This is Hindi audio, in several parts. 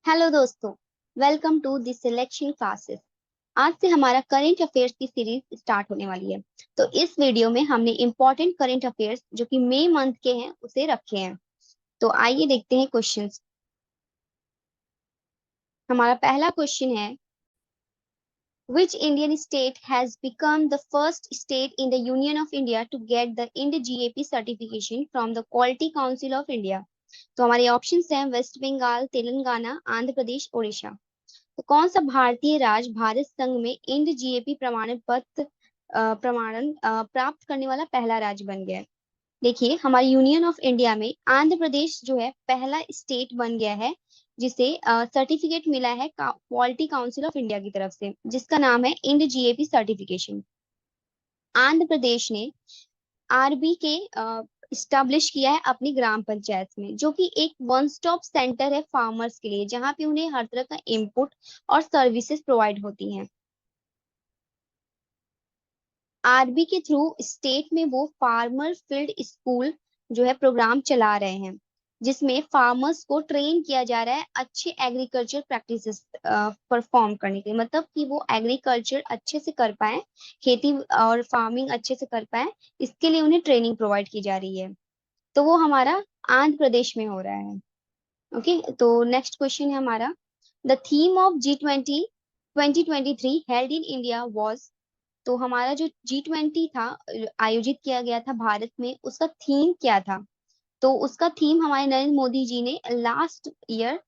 हेलो दोस्तों, welcome to the selection classes. आज से हमारा करंट अफेयर्स की सीरीज स्टार्ट होने वाली है। तो इस वीडियो में हमने इम्पोर्टेंट करंट अफेयर्स जो कि मई मंथ के हैं उसे रखे हैं। तो आइए देखते हैं क्वेश्चंस। हमारा पहला क्वेश्चन है, Which Indian state has become the first state in the Union of India to get the IND-GAP certification from the Quality Council of India? तो हमारे ऑप्शंस हैं वेस्ट बंगाल, तेलंगाना, आंध्र प्रदेश, उड़ीसा। तो कौन सा भारतीय राज्य भारत संघ में इंड जीएपी प्रमाणन पत्र प्रमाणन प्राप्त करने वाला पहला राज्य बन गया है? देखिए, हमारे यूनियन ऑफ इंडिया में आंध्र प्रदेश जो है पहला स्टेट बन गया है जिसे सर्टिफिकेट मिला है क्वालिटी काउंसिल ऑफ इंडिया की तरफ से, जिसका नाम है end GAP certification. Andhra Pradesh ने आरबी के इस्टेब्लिश किया है अपनी ग्राम पंचायत में, जो कि एक वन स्टॉप सेंटर है फार्मर्स के लिए, जहां पे उन्हें हर तरह का इनपुट और सर्विसेज प्रोवाइड होती हैं। आरबी के थ्रू स्टेट में वो फार्मर फील्ड स्कूल जो है प्रोग्राम चला रहे हैं, जिसमें फार्मर्स को ट्रेन किया जा रहा है अच्छे एग्रीकल्चर प्रैक्टिसेस परफॉर्म करने के लिए, मतलब कि वो एग्रीकल्चर अच्छे से कर पाए, खेती और फार्मिंग अच्छे से कर पाए, इसके लिए उन्हें ट्रेनिंग प्रोवाइड की जा रही है। तो वो हमारा आंध्र प्रदेश में हो रहा है। ओके, तो नेक्स्ट क्वेश्चन है हमारा, the theme of G20 2023 held in India was. तो हमारा जो G20 था, आयोजित किया गया था भारत में, उसका थीम क्या था? तो उसका थीम हमारे नरेंद्र मोदी जी ने लास्ट ईयर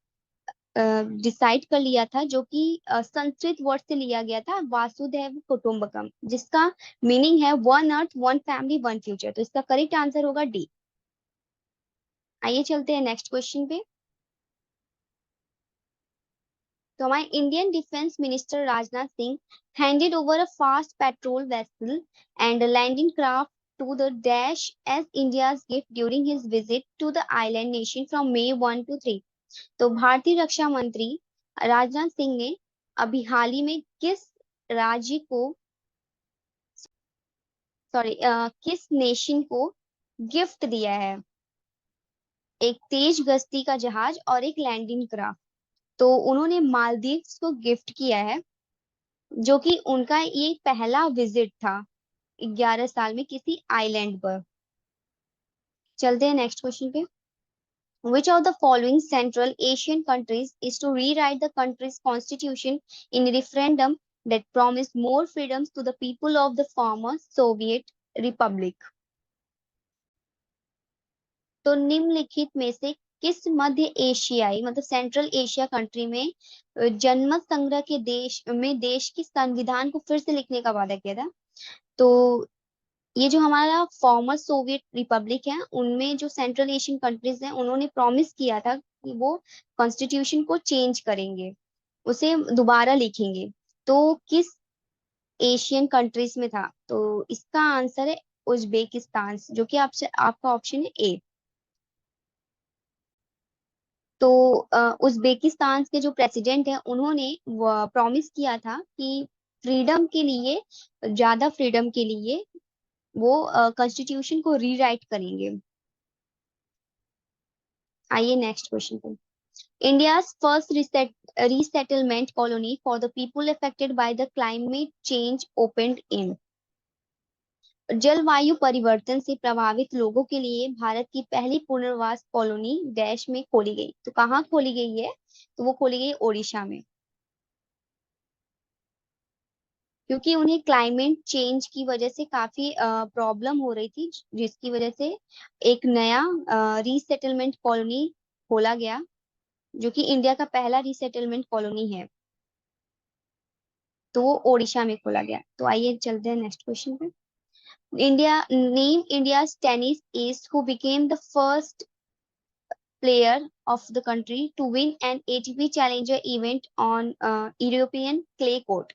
डिसाइड कर लिया था, जो कि संस्कृत वर्ड से लिया गया था, वासुदैव कुटुंबकम, जिसका मीनिंग है one earth one family one future. तो इसका करेक्ट आंसर होगा डी। आइए चलते हैं नेक्स्ट क्वेश्चन पे। तो हमारे Indian defence minister Rajnath Singh handed over a fast patrol vessel and landing craft to the dash as India's gift during his visit to the island nation from May 1 to 3। तो भारतीय रक्षा मंत्री राजनाथ सिंह ने अभी हाल ही में किस राज्य को, सॉरी, किस नेशन को गिफ्ट दिया है? एक तेज गश्ती का जहाज और एक लैंडिंग क्राफ्ट। तो उन्होंने मालदीव्स को गिफ्ट किया है, जो कि उनका ये पहला विजिट था 11 साल में किसी आइलैंड पर। चलते हैं नेक्स्ट क्वेश्चन पे। Which of the following Central Asian countries is to rewrite the country's constitution in a referendum that promised more freedoms to the people of the former Soviet Republic? तो निम्नलिखित में से किस मध्य एशियाई, मतलब सेंट्रल एशिया कंट्री में जनमत संग्रह के देश की संविधान को फिर से लिखने का वादा किया था? तो ये जो हमारा फॉर्मर सोवियत रिपब्लिक है, उनमें जो सेंट्रल एशियन कंट्रीज हैं, उन्होंने प्रॉमिस किया था कि वो कॉन्स्टिट्यूशन को चेंज करेंगे, उसे दोबारा लिखेंगे। तो किस एशियन कंट्रीज में था? तो इसका आंसर है उज्बेकिस्तान, जो कि आपसे आपका ऑप्शन है ए। तो उज्बेकिस्तान के जो प्रेसिडेंट हैं, उन्होंने प्रॉमिस किया था कि फ्रीडम के लिए, ज्यादा फ्रीडम के लिए वो कॉन्स्टिट्यूशन को रीराइट करेंगे। आइए नेक्स्ट क्वेश्चन पे। India's first resettlement colony for the people affected by the climate change opened इन। जलवायु परिवर्तन से प्रभावित लोगों के लिए भारत की पहली पुनर्वास कॉलोनी डैश में खोली गई। तो कहाँ खोली गई है? तो वो खोली गई ओडिशा में, क्योंकि उन्हें क्लाइमेट चेंज की वजह से काफी प्रॉब्लम हो रही थी, जिसकी वजह से एक नया रीसेटलमेंट कॉलोनी खोला गया, जो कि इंडिया का पहला रीसेटलमेंट कॉलोनी है। तो वो ओडिशा में खोला गया। तो आइए चलते हैं नेक्स्ट क्वेश्चन पे। India's tennis S who became the first player of the country to win an ATP Challenger event on European clay court।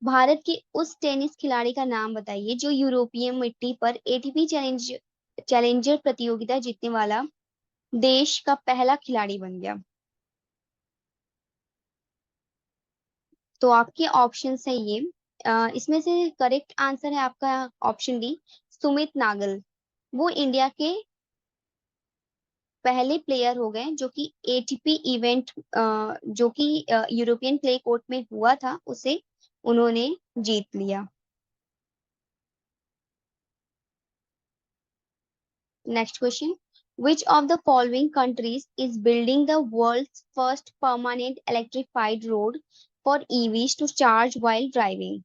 Bharat के उस टेनिस खिलाड़ी का नाम बताइए जो यूरोपीय मिट्टी पर एटीपी चैलेंजर प्रतियोगिता जीतने वाला देश का पहला खिलाड़ी बन गया। तो आपके ऑप्शन है ये, इसमें से करेक्ट आंसर है आपका ऑप्शन डी, सुमित नागल। वो इंडिया के पहले प्लेयर हो गए जो कि एटीपी इवेंट जो कि यूरोपियन क्ले कोर्ट में हुआ था उसे उन्होंने जीत लिया। Next question, which of the following countries is building the world's first permanent electrified road for EVs to charge while driving?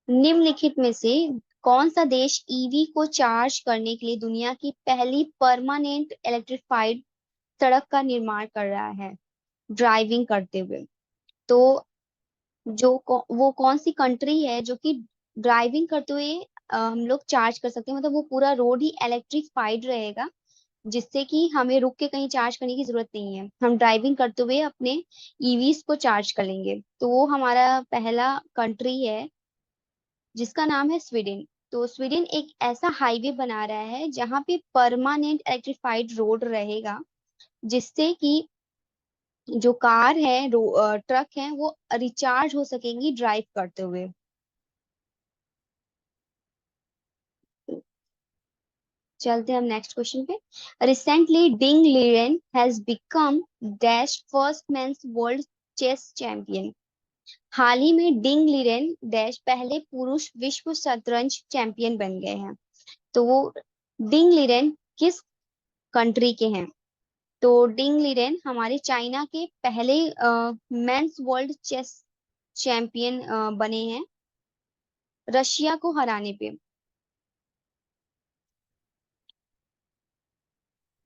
निम्नलिखित में से कौन सा देश ईवी को चार्ज करने के लिए दुनिया की पहली परमानेंट इलेक्ट्रिफाइड सड़क का निर्माण कर रहा है ड्राइविंग करते हुए? तो वो कौन सी कंट्री है जो कि ड्राइविंग करते हुए हम लोग चार्ज कर सकते हैं, मतलब वो पूरा रोड ही इलेक्ट्रिफाइड रहेगा, जिससे कि हमें रुक के कहीं चार्ज करने की जरूरत नहीं है, हम ड्राइविंग करते हुए अपने ईवीज को चार्ज कर लेंगे। तो वो हमारा पहला कंट्री है जिसका नाम है स्वीडन। तो स्वीडन एक ऐसा हाईवे बना रहा है जहाँ पे परमानेंट इलेक्ट्रिफाइड रोड रहेगा, जिससे कि जो कार है ट्रक है वो रिचार्ज हो सकेंगी ड्राइव करते हुए। चलते हैं हम नेक्स्ट क्वेश्चन पे। Recently Ding Liren has become dash first men's world chess champion. हाल ही में डिंग लीरेन डैश पहले पुरुष विश्व शतरंज चैंपियन बन गए हैं। तो वो डिंग लीरेन किस कंट्री के हैं? तो डिंग लीरेन हमारे चाइना के पहले मेंस वर्ल्ड चेस चैंपियन बने हैं रशिया को हराने पे।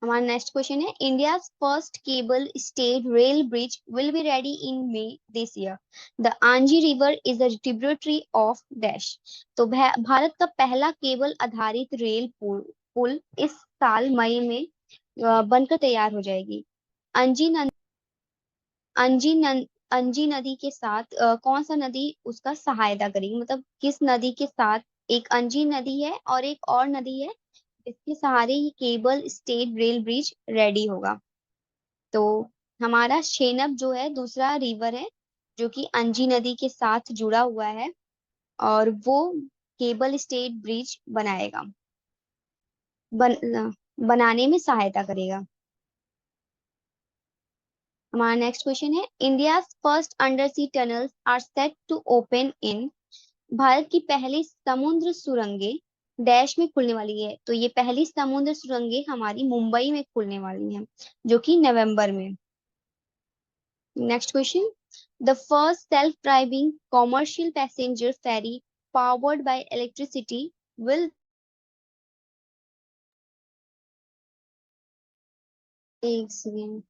हमारा नेक्स्ट क्वेश्चन है, India first cable stayed rail bridge will be ready in May this year. The Anji river is a tributary of dash. तो भारत का पहला केबल आधारित रेल पुल इस साल मई में बनकर तैयार हो जाएगी। अंजी नद, अंजी नद, अंजी नदी के साथ कौन सा नदी उसका सहायता करेगी, मतलब किस नदी के साथ? एक अंजी नदी है और एक और नदी है, इसके सहारे ये cable stayed rail bridge ready होगा। तो हमारा शेनब जो है दूसरा रिवर है जो कि अंजी नदी के साथ जुड़ा हुआ है और वो केबल स्टेट ब्रिज बनाने में सहायता करेगा। हमारा नेक्स्ट क्वेश्चन है, India first under sea tunnels are set to open in. भारत की पहली समुद्र सुरंगें डैश में खुलने वाली है। तो ये पहली समुद्र सुरंगें हमारी मुंबई में खुलने वाली हैं जो कि नवंबर में। Next question, the first self driving commercial passenger ferry powered by electricity will. एक सेकेंड।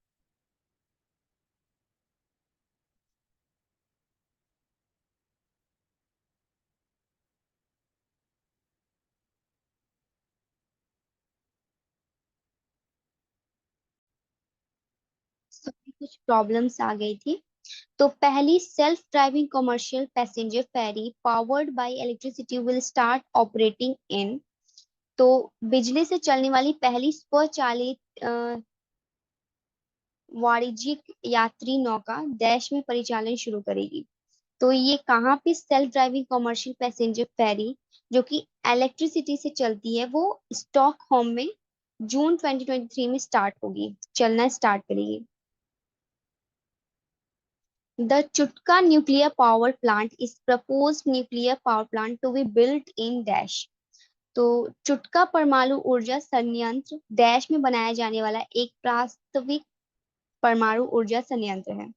कुछ प्रॉब्लम्स आ गई थी। तो पहली self driving commercial passenger ferry powered by electricity will start operating in. तो बिजली से चलने वाली पहली स्वचालित वाणिज्यिक यात्री नौका देश में परिचालन शुरू करेगी। तो ये कहाँ पे सेल्फ ड्राइविंग कमर्शियल पैसेंजर फेरी जो कि इलेक्ट्रिसिटी से चलती है वो स्टॉकहोम में जून 2023 में स्टार्ट होगी, चलना स्टार्ट करेगी। The Chutka nuclear power plant is proposed nuclear power plant to be built in Dash। तो चुटका परमाणु ऊर्जा संयंत्र डैश में बनाया जाने वाला एक प्रास्ताविक परमाणु ऊर्जा संयंत्र है।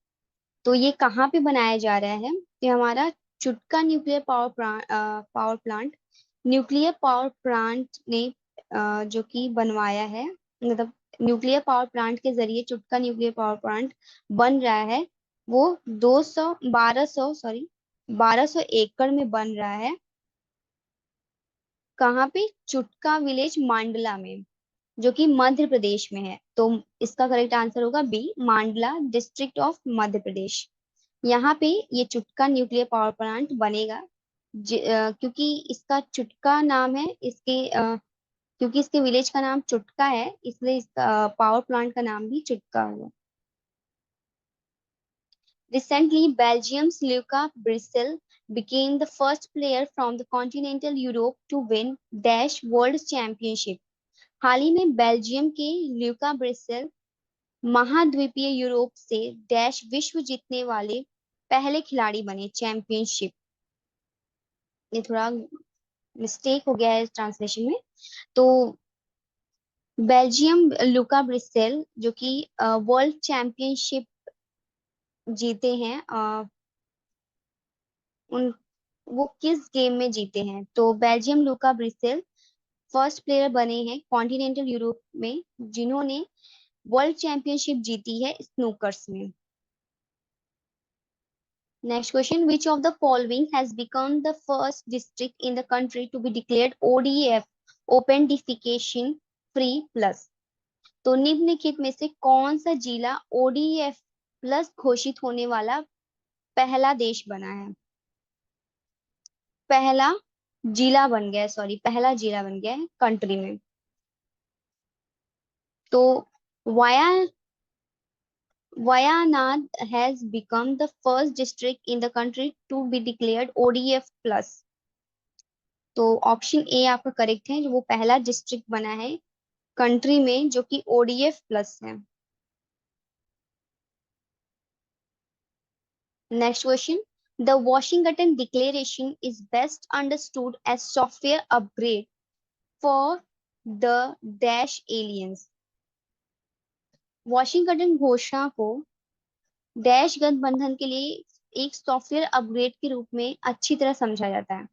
तो ये कहाँ पे बनाया जा रहा है? ये हमारा Chutka power plant nuclear power plant ने जो कि बनवाया है, मतलब न्यूक्लियर पावर प्लांट के जरिए चुटका न्यूक्लियर पावर प्लांट बन रहा है। वो 1200 एकड़ में बन रहा है। कहाँ पे? चुटका विलेज मांडला में जो कि मध्य प्रदेश में है। तो इसका करेक्ट आंसर होगा बी, मांडला डिस्ट्रिक्ट ऑफ मध्य प्रदेश। यहाँ पे ये चुटका न्यूक्लियर पावर प्लांट बनेगा क्योंकि इसका चुटका नाम है क्योंकि इसके विलेज का नाम चुटका है, इसलिए इसका पावर प्लांट का नाम भी चुटका हुआ। Recently, Belgium's Luca Brecel became the first player from the continental Europe to win Dash World Championship. हाल ही में बेल्जियम के ल्यूका ब्रिसेल महाद्वीपीय यूरोप से डैश विश्व जीतने वाले पहले खिलाड़ी बने चैंपियनशिप। ये थोड़ा मिस्टेक हो गया है ट्रांसलेशन में। तो बेल्जियम लुका ब्रिसेल जो कि वर्ल्ड चैंपियनशिप जीते हैं, उन वो किस गेम में जीते हैं? तो बेल्जियम लुका ब्रिसेल फर्स्ट प्लेयर बने हैं कॉन्टिनेंटल यूरोप में जिन्होंने वर्ल्ड चैंपियनशिप जीती है स्नूकर्स में। Next question, which of the following has become the first district in the country to be declared ODF open defecation free plus? तो निम्नलिखित में से कौन सा जिला ODF प्लस घोषित होने वाला पहला देश बना है? पहला जिला बन गया है, सॉरी पहला जिला बन गया है कंट्री में। तो via Wayanad has become the first district in the country to be declared ODF plus. तो ऑप्शन ए आपका करेक्ट है, जो वो पहला डिस्ट्रिक्ट बना है कंट्री में जो कि ODF प्लस है। Next question, the Washington declaration is best understood as software upgrade for the dash alliance. वॉशिंगटन घोषणा को डैश गठबंधन के लिए एक सॉफ्टवेयर अपग्रेड के रूप में अच्छी तरह समझा जाता है।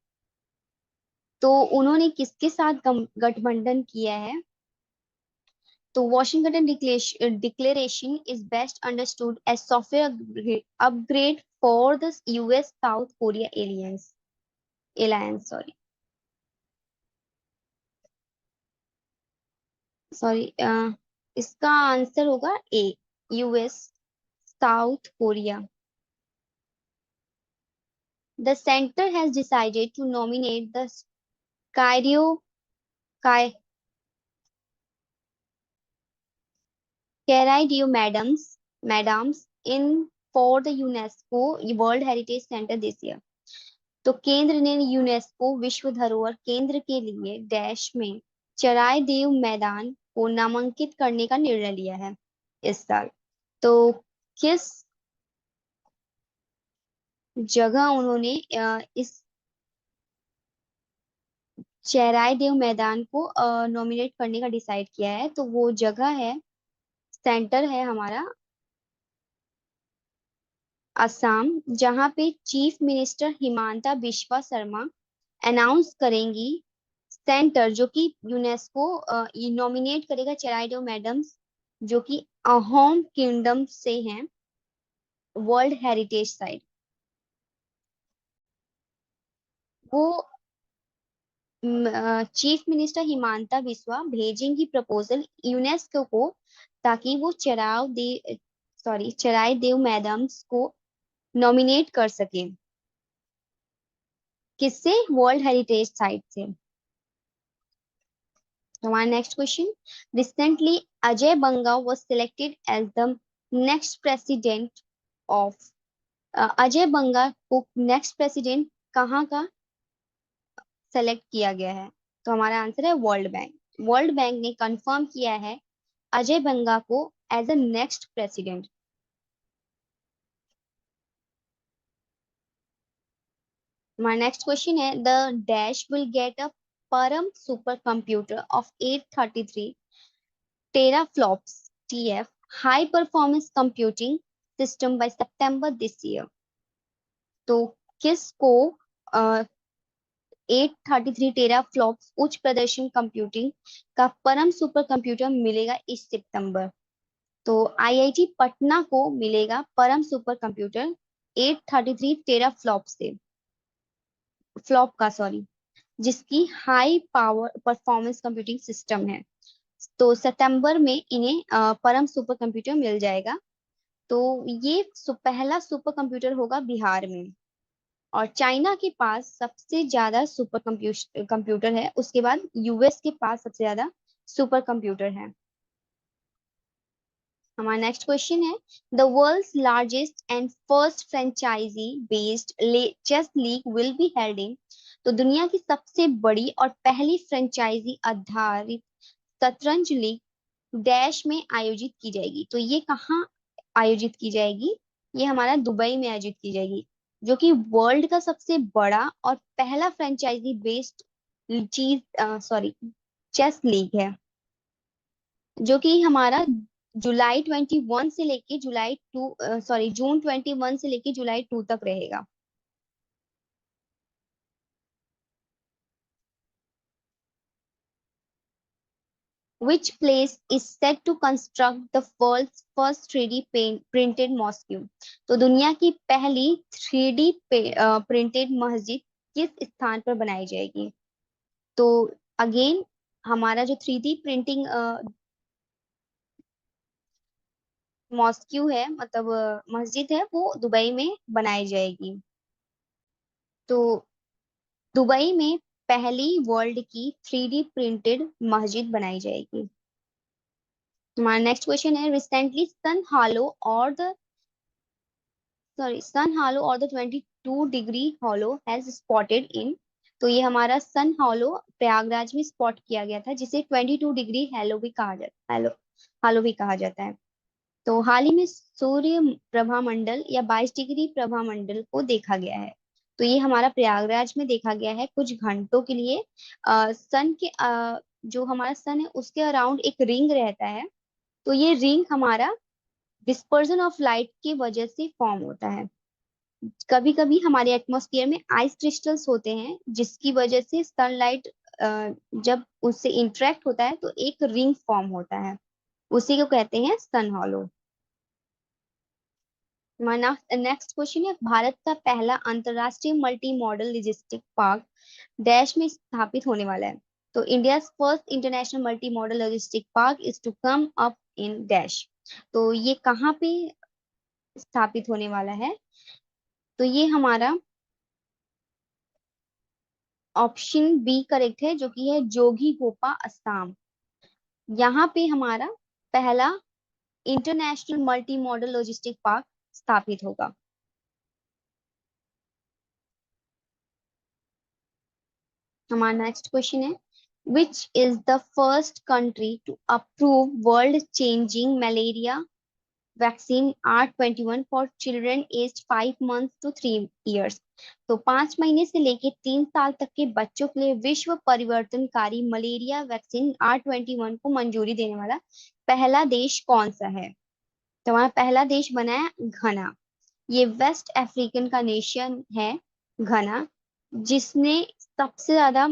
तो उन्होंने किसके साथ गठबंधन किया है? तो Washington declaration is best understood as software upgrade for the US South Korea alliance sorry इसका आंसर होगा A, US South Korea. The centre has decided to nominate the कायरियो Charaideo Maidams in for the UNESCO world heritage centre this year. तो केंद्र ने यूनेस्को विश्व धरोहर केंद्र के लिए डैश में चराय देव मैदान को नामांकित करने का निर्णय लिया है इस साल। तो किस जगह उन्होंने इस चराय देव मैदान को नॉमिनेट करने का डिसाइड किया है? तो वो जगह है, सेंटर है हमारा असम, जहां पे chief minister Himanta Biswa Sharma announce करेंगी सेंटर जो कि यूनेस्को नॉमिनेट करेगा चराइडो मैडम्स जो कि अहोम किंगडम से हैं वर्ल्ड हेरिटेज साइट। वो चीफ मिनिस्टर हिमांता बिस्वा भेजेंगी प्रपोजल यूनेस्को को ताकि वो चराई देव मैडम्स को नॉमिनेट कर सके। किससे? वर्ल्ड हेरिटेज साइट से। हमारा next question, recently Ajay Banga was selected as the next president of Ajay Banga को नेक्स्ट प्रेसिडेंट कहाँ का सेलेक्ट किया गया है? तो हमारा आंसर है वर्ल्ड बैंक। वर्ल्ड बैंक ने कंफर्म किया है अजय बंगा को एज अ नेक्स्ट प्रेसिडेंट। हमारा नेक्स्ट क्वेश्चन है, the dash will get a Param super computer of 833 teraflops TF high performance computing system by September this year। तो किसको 833 टेराफ्लॉप्स उच्च प्रदर्शन कंप्यूटिंग का परम सुपर कंप्यूटर मिलेगा इस सितंबर? तो आईआईटी पटना को मिलेगा परम सुपर कंप्यूटर 833 टेराफ्लॉप से फ्लॉप का सॉरी जिसकी high power performance computing system है। तो सितंबर में इन्हें परम सुपर कंप्यूटर मिल जाएगा। तो ये पहला सुपर कंप्यूटर होगा बिहार में। और चाइना के पास सबसे ज्यादा सुपर कंप्यूटर है, उसके बाद यूएस के पास सबसे ज्यादा सुपर कंप्यूटर है। हमारा नेक्स्ट क्वेश्चन है, the world's largest and first franchise based chess league will be held in. तो दुनिया की सबसे बड़ी और पहली फ्रेंचाइजी आधारित शतरंज लीग डैश में आयोजित की जाएगी। तो ये कहाँ आयोजित की जाएगी? ये हमारा दुबई में आयोजित की जाएगी, जो कि वर्ल्ड का सबसे बड़ा और पहला फ्रेंचाइजी बेस्ड चीज सॉरी चेस लीग है, जो कि हमारा जून 21 से लेके जुलाई 2 तक रहेगा। Which place is set to construct the world's first 3D printed mosque? तो दुनिया की पहली 3D प्रिंटेड मस्जिद किस स्थान पर बनाई जाएगी? तो अगेन हमारा जो 3D प्रिंटिंग मॉस्क्यू है, मतलब मस्जिद है, वो दुबई में बनाई जाएगी। तो दुबई में पहली वर्ल्ड की 3D प्रिंटेड मस्जिद बनाई जाएगी। हमारा नेक्स्ट क्वेश्चन है, रिसेंटली सन हालो और the 22 degree hollow has spotted in. तो ये हमारा सन हालो प्रयागराज में स्पॉट किया गया था, जिसे 22 डिग्री हेलो भी कहा जाता है, हालो भी कहा जाता है। तो हाल ही में सूर्य प्रभा मंडल या 22 डिग्री प्रभा मंडल को देखा गया है। तो ये हमारा प्रयागराज में देखा गया है कुछ घंटों के लिए। सन के जो हमारा सन है उसके अराउंड एक रिंग रहता है। तो ये रिंग हमारा डिस्पर्जन ऑफ लाइट की वजह से फॉर्म होता है। कभी कभी हमारे एटमॉस्फेयर में आइस क्रिस्टल्स होते हैं, जिसकी वजह से सनलाइट जब उससे इंटरेक्ट होता है तो एक रिंग फॉर्म होता है, उसी को कहते हैं सन हॉलो। हमारा नेक्स्ट क्वेश्चन है, भारत का पहला अंतरराष्ट्रीय multi modal logistic park dash में स्थापित होने वाला है। तो India first international multi modal logistic park is to come up in dash. तो ये कहाँ पे स्थापित होने वाला है? तो ये हमारा ऑप्शन बी करेक्ट है, जो कि है जोगी घोपा असम। यहाँ पे हमारा पहला international multi modal logistic park स्थापित होगा। हमारा नेक्स्ट क्वेश्चन है, which is the first country to approve world changing malaria vaccine R21 for children age 5 months to 3 years। तो 5 महीने से लेके 3 साल तक के बच्चों के लिए विश्व परिवर्तनकारी मलेरिया वैक्सीन R21 को मंजूरी देने वाला पहला देश कौन सा है? तो हमारा पहला देश बना है घना। ये वेस्ट अफ्रीकन का नेशन है घना, जिसने सबसे ज्यादा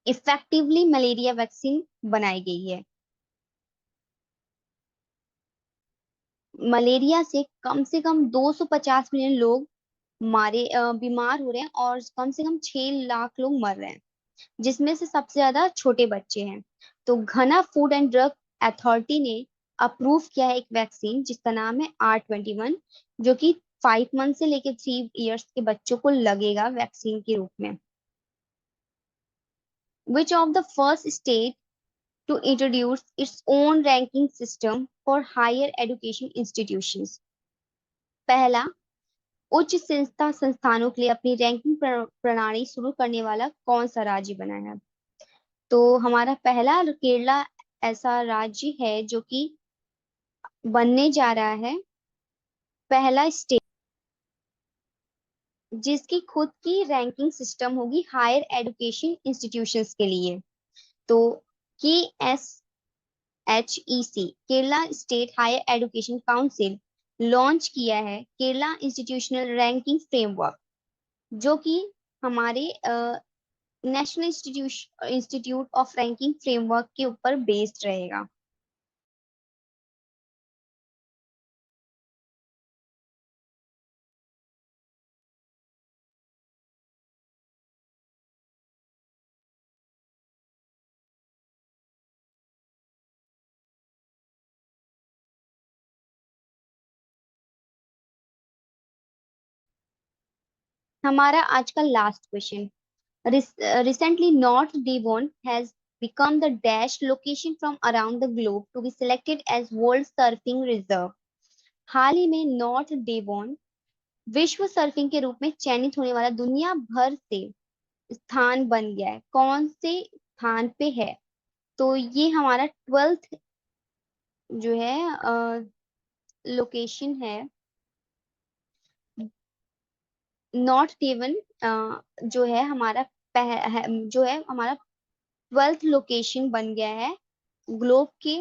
इफेक्टिवली मलेरिया वैक्सीन बनाई गई है। मलेरिया से कम 250 मिलियन लोग बीमार हो रहे हैं और कम से कम 6 लाख लोग मर रहे हैं, जिसमें से सबसे ज्यादा छोटे बच्चे हैं। तो घना फूड एंड ड्रग अथॉरिटी ने अप्रूव किया है एक वैक्सीन जिसका नाम है R21, जो कि 5 मंथ से लेकर 3 इयर्स के बच्चों को लगेगा वैक्सीन के रूप में। विच of the first state to introduce its own ranking system for higher education institutions? पहला उच्च शिक्षा संस्थानों के लिए अपनी रैंकिंग प्रणाली शुरू करने वाला कौन सा राज्य बना है? तो हमारा पहला केरला ऐसा राज्य है जो कि बनने जा रहा है पहला स्टेट जिसकी खुद की रैंकिंग सिस्टम होगी हायर एजुकेशन इंस्टीट्यूशंस के लिए। तो KSHEC Kerala state higher education council launch किया है केरला इंस्टीट्यूशनल रैंकिंग फ्रेमवर्क, जो कि हमारे national institute of ranking framework के ऊपर बेस्ड रहेगा। हमारा आज का last question, recently North Devon has become the dash location from around the globe to be selected as World Surfing Reserve. हाल ही में नॉर्थ डेवोन विश्व सर्फिंग के रूप में चयनित होने वाला दुनिया भर से स्थान बन गया है। कौन से स्थान पे है? तो ये हमारा 12th जो है लोकेशन है। नॉर्थ डेवन जो है हमारा जो है हमारा 12th लोकेशन बन गया है ग्लोब के।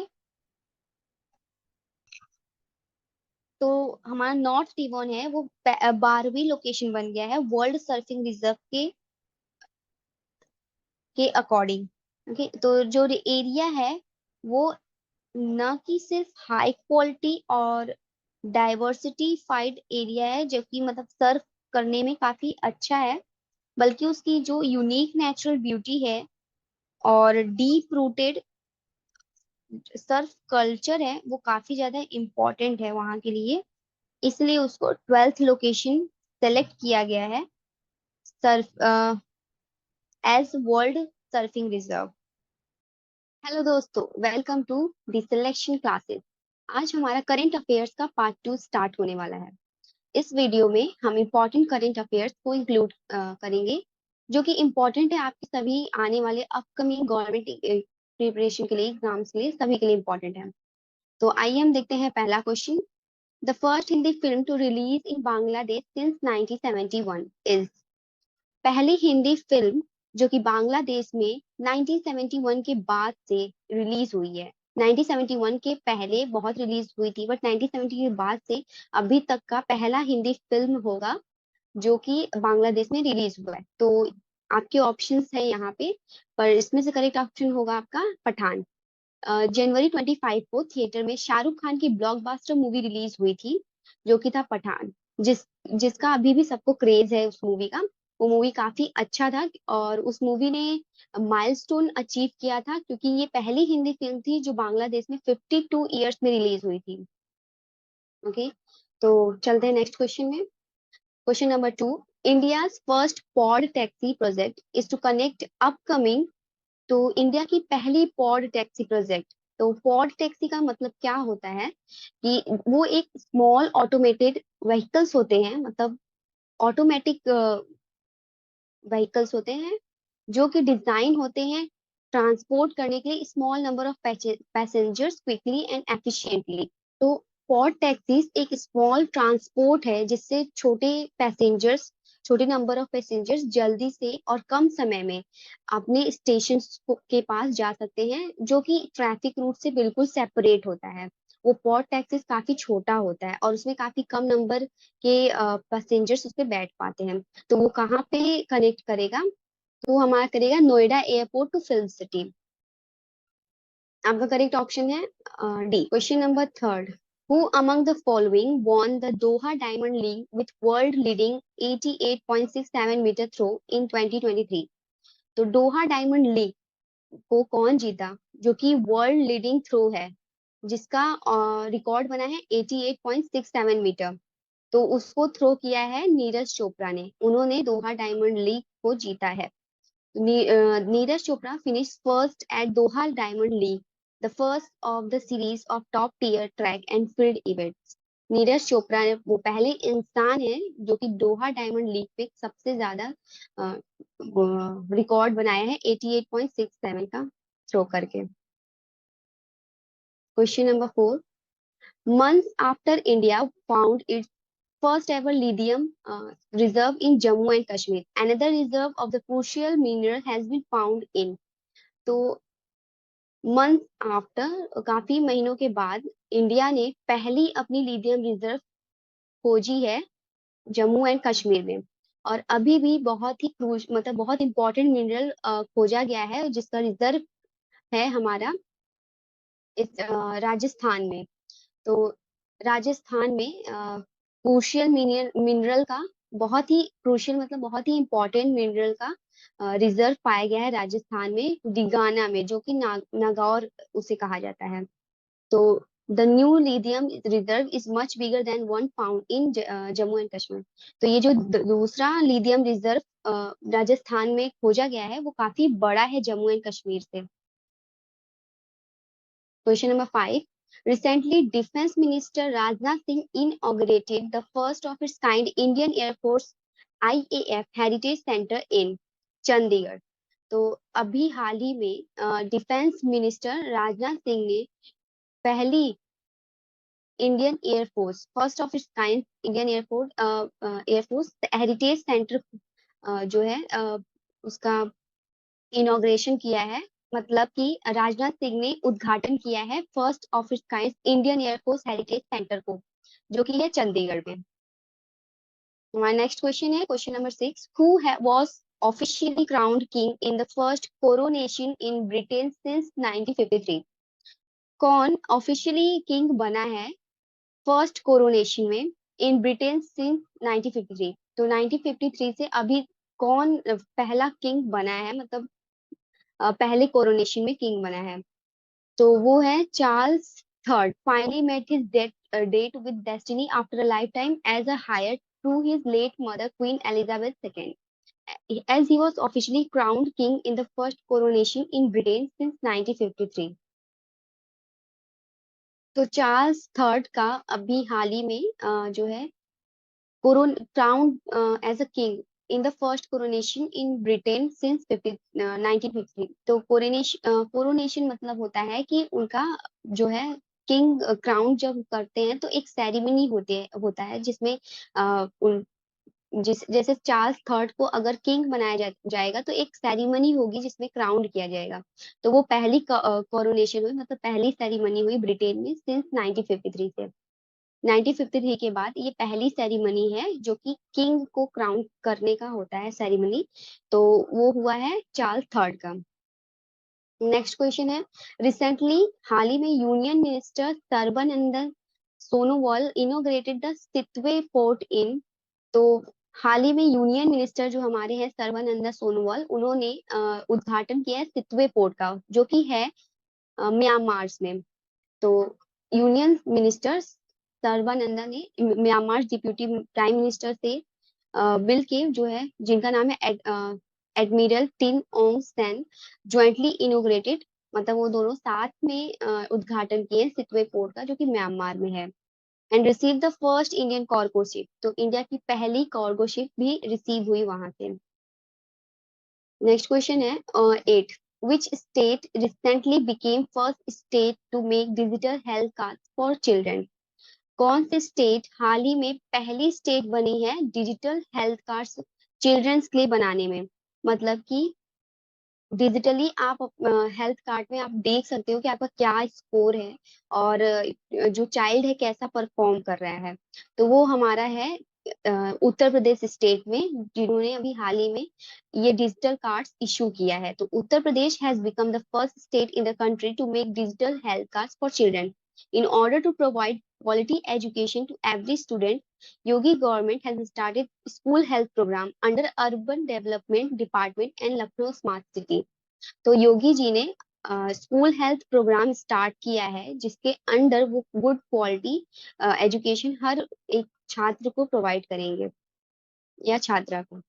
तो हमारा नॉर्थ टिवोन है वो 12वीं लोकेशन बन गया है वर्ल्ड सर्फिंग रिजर्व के अकॉर्डिंग। ओके, तो जो एरिया है वो न कि सिर्फ हाई क्वालिटी और डाइवर्सिटीफाइड एरिया है जो कि मतलब सर्फ करने में काफी अच्छा है, बल्कि उसकी जो यूनिक नेचुरल ब्यूटी है और डीप रूटेड सर्फ कल्चर है वो काफी ज्यादा इम्पोर्टेंट है वहाँ के लिए। इसलिए उसको 12th लोकेशन सेलेक्ट किया गया है surf as world surfing reserve. Hello दोस्तों, welcome to the selection classes. आज हमारा करंट अफेयर्स का पार्ट 2 स्टार्ट होने वाला है। इस वीडियो में हम इम्पोर्टेंट करंट अफेयर्स को इंक्लूड करेंगे जो कि इम्पोर्टेंट है आपके सभी आने वाले अपकमिंग गवर्नमेंट प्रिपरेशन के लिए, एग्जाम्स के लिए, सभी के लिए इम्पोर्टेंट है। तो आइए हम देखते हैं पहला question. The first Hindi film to release in Bangladesh since 1971 is. पहली हिंदी फिल्म जो कि बांग्लादेश में 1971 के बाद से रिलीज हुई है। 1971 के पहले बहुत रिलीज हुई थी, बट 1970 के बाद से अभी तक का पहला हिंदी फिल्म होगा जो कि बांग्लादेश में रिलीज हुआ है। तो आपके ऑप्शंस है यहाँ पे, पर इसमें से करेक्ट ऑप्शन होगा आपका पठान। जनवरी 25 को थिएटर में शाहरुख खान की ब्लॉकबस्टर मूवी रिलीज हुई थी जो कि था पठान, जिसका अभी भी सबको क्रेज है उस मूवी का। वो मूवी काफी अच्छा था और उस मूवी ने माइलस्टोन अचीव किया था क्योंकि ये पहली हिंदी फिल्म थी जो बांग्लादेश में 52 ईयर्स में रिलीज हुई थी। ओके, तो चलते हैं नेक्स्ट क्वेश्चन में। Question number 2। India first pod taxi project is to connect upcoming. तो इंडिया की पहली पॉड टैक्सी प्रोजेक्ट। तो पॉड टैक्सी का मतलब क्या होता है कि वो एक स्मॉल ऑटोमेटेड व्हीकल्स होते हैं, मतलब ऑटोमेटिक व्हीकल्स होते हैं जो कि डिजाइन होते हैं ट्रांसपोर्ट करने के लिए small number of passengers quickly and efficiently. तो पॉड टैक्सीज एक स्मॉल ट्रांसपोर्ट है जिससे छोटे नंबर ऑफ पैसेंजर्स जल्दी से और कम समय में अपने स्टेशन के पास जा सकते हैं, जो कि ट्रैफिक रूट से बिल्कुल सेपरेट होता है। वो पॉड टैक्सीज काफी छोटा होता है और उसमें काफी कम नंबर के पैसेंजर्स उस पे बैठ पाते हैं। तो वो कहाँ पे कनेक्ट करेगा? तो वो हमारा करेगा Noida airport to film city. आपका करेक्ट ऑप्शन है D. Question number 3। Who among the following won the Doha Diamond League with world leading 88.67 meter throw in 2023? तो डोहा डायमंड लीग को कौन जीता जो कि वर्ल्ड लीडिंग थ्रो है, जिसका रिकॉर्ड बना है 88.67 मीटर। तो उसको थ्रो किया है नीरज चोपड़ा ने। उन्होंने दोहा डायमंड लीग को जीता है। Neeraj Chopra finished first at Doha Diamond League, the first of the series of top-tier track and field events. Neeraj Chopra ने वो पहले इंसान है जो कि दोहा डायमंड लीग पे सबसे ज्यादा रिकॉर्ड बनाया है 88.67 का थ्रो करके। Question number 4। Months after India found its first ever lithium reserve in Jammu and Kashmir, another reserve of the crucial mineral has been found in। तो मंथ आफ्टर, काफी महीनों के बाद इंडिया ने पहली अपनी लिथियम रिजर्व खोजी है जम्मू एंड कश्मीर में। और अभी भी बहुत ही मतलब बहुत इंपॉर्टेंट मिनरल खोजा गया है जिसका रिजर्व है हमारा इस राजस्थान में। तो राजस्थान में क्रूशियल मिनरल का बहुत ही क्रूशियल मतलब बहुत ही इंपॉर्टेंट मिनरल का रिजर्व पाया गया है राजस्थान में, डिगाना में, जो कि नागौर उसे कहा जाता है। तो the new lithium reserve is much bigger than 1 pound in Jammu and Kashmir. तो ये जो दूसरा लिथियम रिजर्व राजस्थान में खोजा गया है वो काफी बड़ा है जम्मू एंड कश्मीर से। Question number 5. Recently, Defense Minister Rajnath Singh inaugurated the first of its kind Indian Air Force IAF Heritage Center in Chandigarh. तो अभी हाल ही में डिफेंस मिनिस्टर राजनाथ सिंह ने पहली Indian air force first of its kind Indian air force heritage centre जो है उसका इनॉग्रेशन किया है। मतलब कि राजनाथ सिंह ने उद्घाटन किया है first of its kind Indian air force heritage centre को, जो कि है चंडीगढ़ में। हमारा नेक्स्ट क्वेश्चन है question number 6। Who was officially crowned king in the first coronation in Britain since 1953? कौन ऑफिशियली किंग बना है फर्स्ट कोरोनेशन में इन ब्रिटेन सिंस 1953? तो 1953 से अभी कौन पहला किंग बना है, मतलब पहले कोरोनेशन में किंग बना है? तो वो है Charles third finally met his date with destiny after a lifetime as a heir to his late mother queen Elizabeth second as he was officially crowned king in the first coronation in Britain since 1953। तो चार्ल्स थर्ड का अभी हाल ही में जो है crowned as a king in the first coronation in Britain since 1953। तो कोरोनेशन मतलब होता है कि उनका जो है किंग क्राउन जब करते हैं तो एक सेरेमनी होता है जिसमें जैसे चार्ल्स थर्ड को अगर किंग बनाया जाएगा तो एक सेरेमनी होगी जिसमें क्राउन किया जाएगा। तो वो पहली कोरोनेशन हुई, मतलब पहली सेरेमनी हुई ब्रिटेन में सिंस 1953 से। 1953 के बाद ये पहली सेरेमनी है जो कि किंग को क्राउन करने का होता है सेरेमनी। तो वो हुआ है चार्ल्स थर्ड का। नेक्स्ट क्वेश्चन है रिसेंटली हाल ही में union minister Sarbananda Sonowal inaugurated the Sittwe port in. तो हाल ही में यूनियन मिनिस्टर जो हमारे हैं सर्बानंद सोनोवाल, उन्होंने उद्घाटन किया है सितवे पोर्ट का, जो कि है म्यांमार में। तो यूनियन मिनिस्टर सर्बानंदा ने म्यांमार डिप्यूटी प्राइम मिनिस्टर से मिल के जो है जिनका नाम है admiral Tin Aung San jointly inaugurated, मतलब वो दोनों साथ में उद्घाटन किए सितवे पोर्ट का, जो कि म्यांमार में है। And receive the first Indian cargo ship. तो इंडिया की पहली कार्गो शिप भी रिसीव हुई वहां से। नेक्स्ट क्वेश्चन है 8। Which state recently became first state to make digital health cards for children? कौन से स्टेट हाल ही में पहली स्टेट बनी है डिजिटल हेल्थ कार्ड्स चिल्ड्रंस के लिए बनाने में? मतलब कि डिजिटली आप हेल्थ कार्ड में आप देख सकते हो कि आपका क्या स्कोर है और जो चाइल्ड है कैसा परफॉर्म कर रहा है। तो वो हमारा है उत्तर प्रदेश स्टेट में, जिन्होंने अभी हाल ही में ये डिजिटल कार्ड्स इशू किया है। तो Uttar Pradesh has become the first state in the country to make digital health cards for children in order to provide quality education to every student. Yogi government has started school health program under urban development department and Lucknow smart city। तो योगी जी ने स्कूल हेल्थ प्रोग्राम स्टार्ट किया है जिसके अंडर वो गुड क्वालिटी एजुकेशन हर एक छात्र को प्रोवाइड करेंगे या छात्रा को।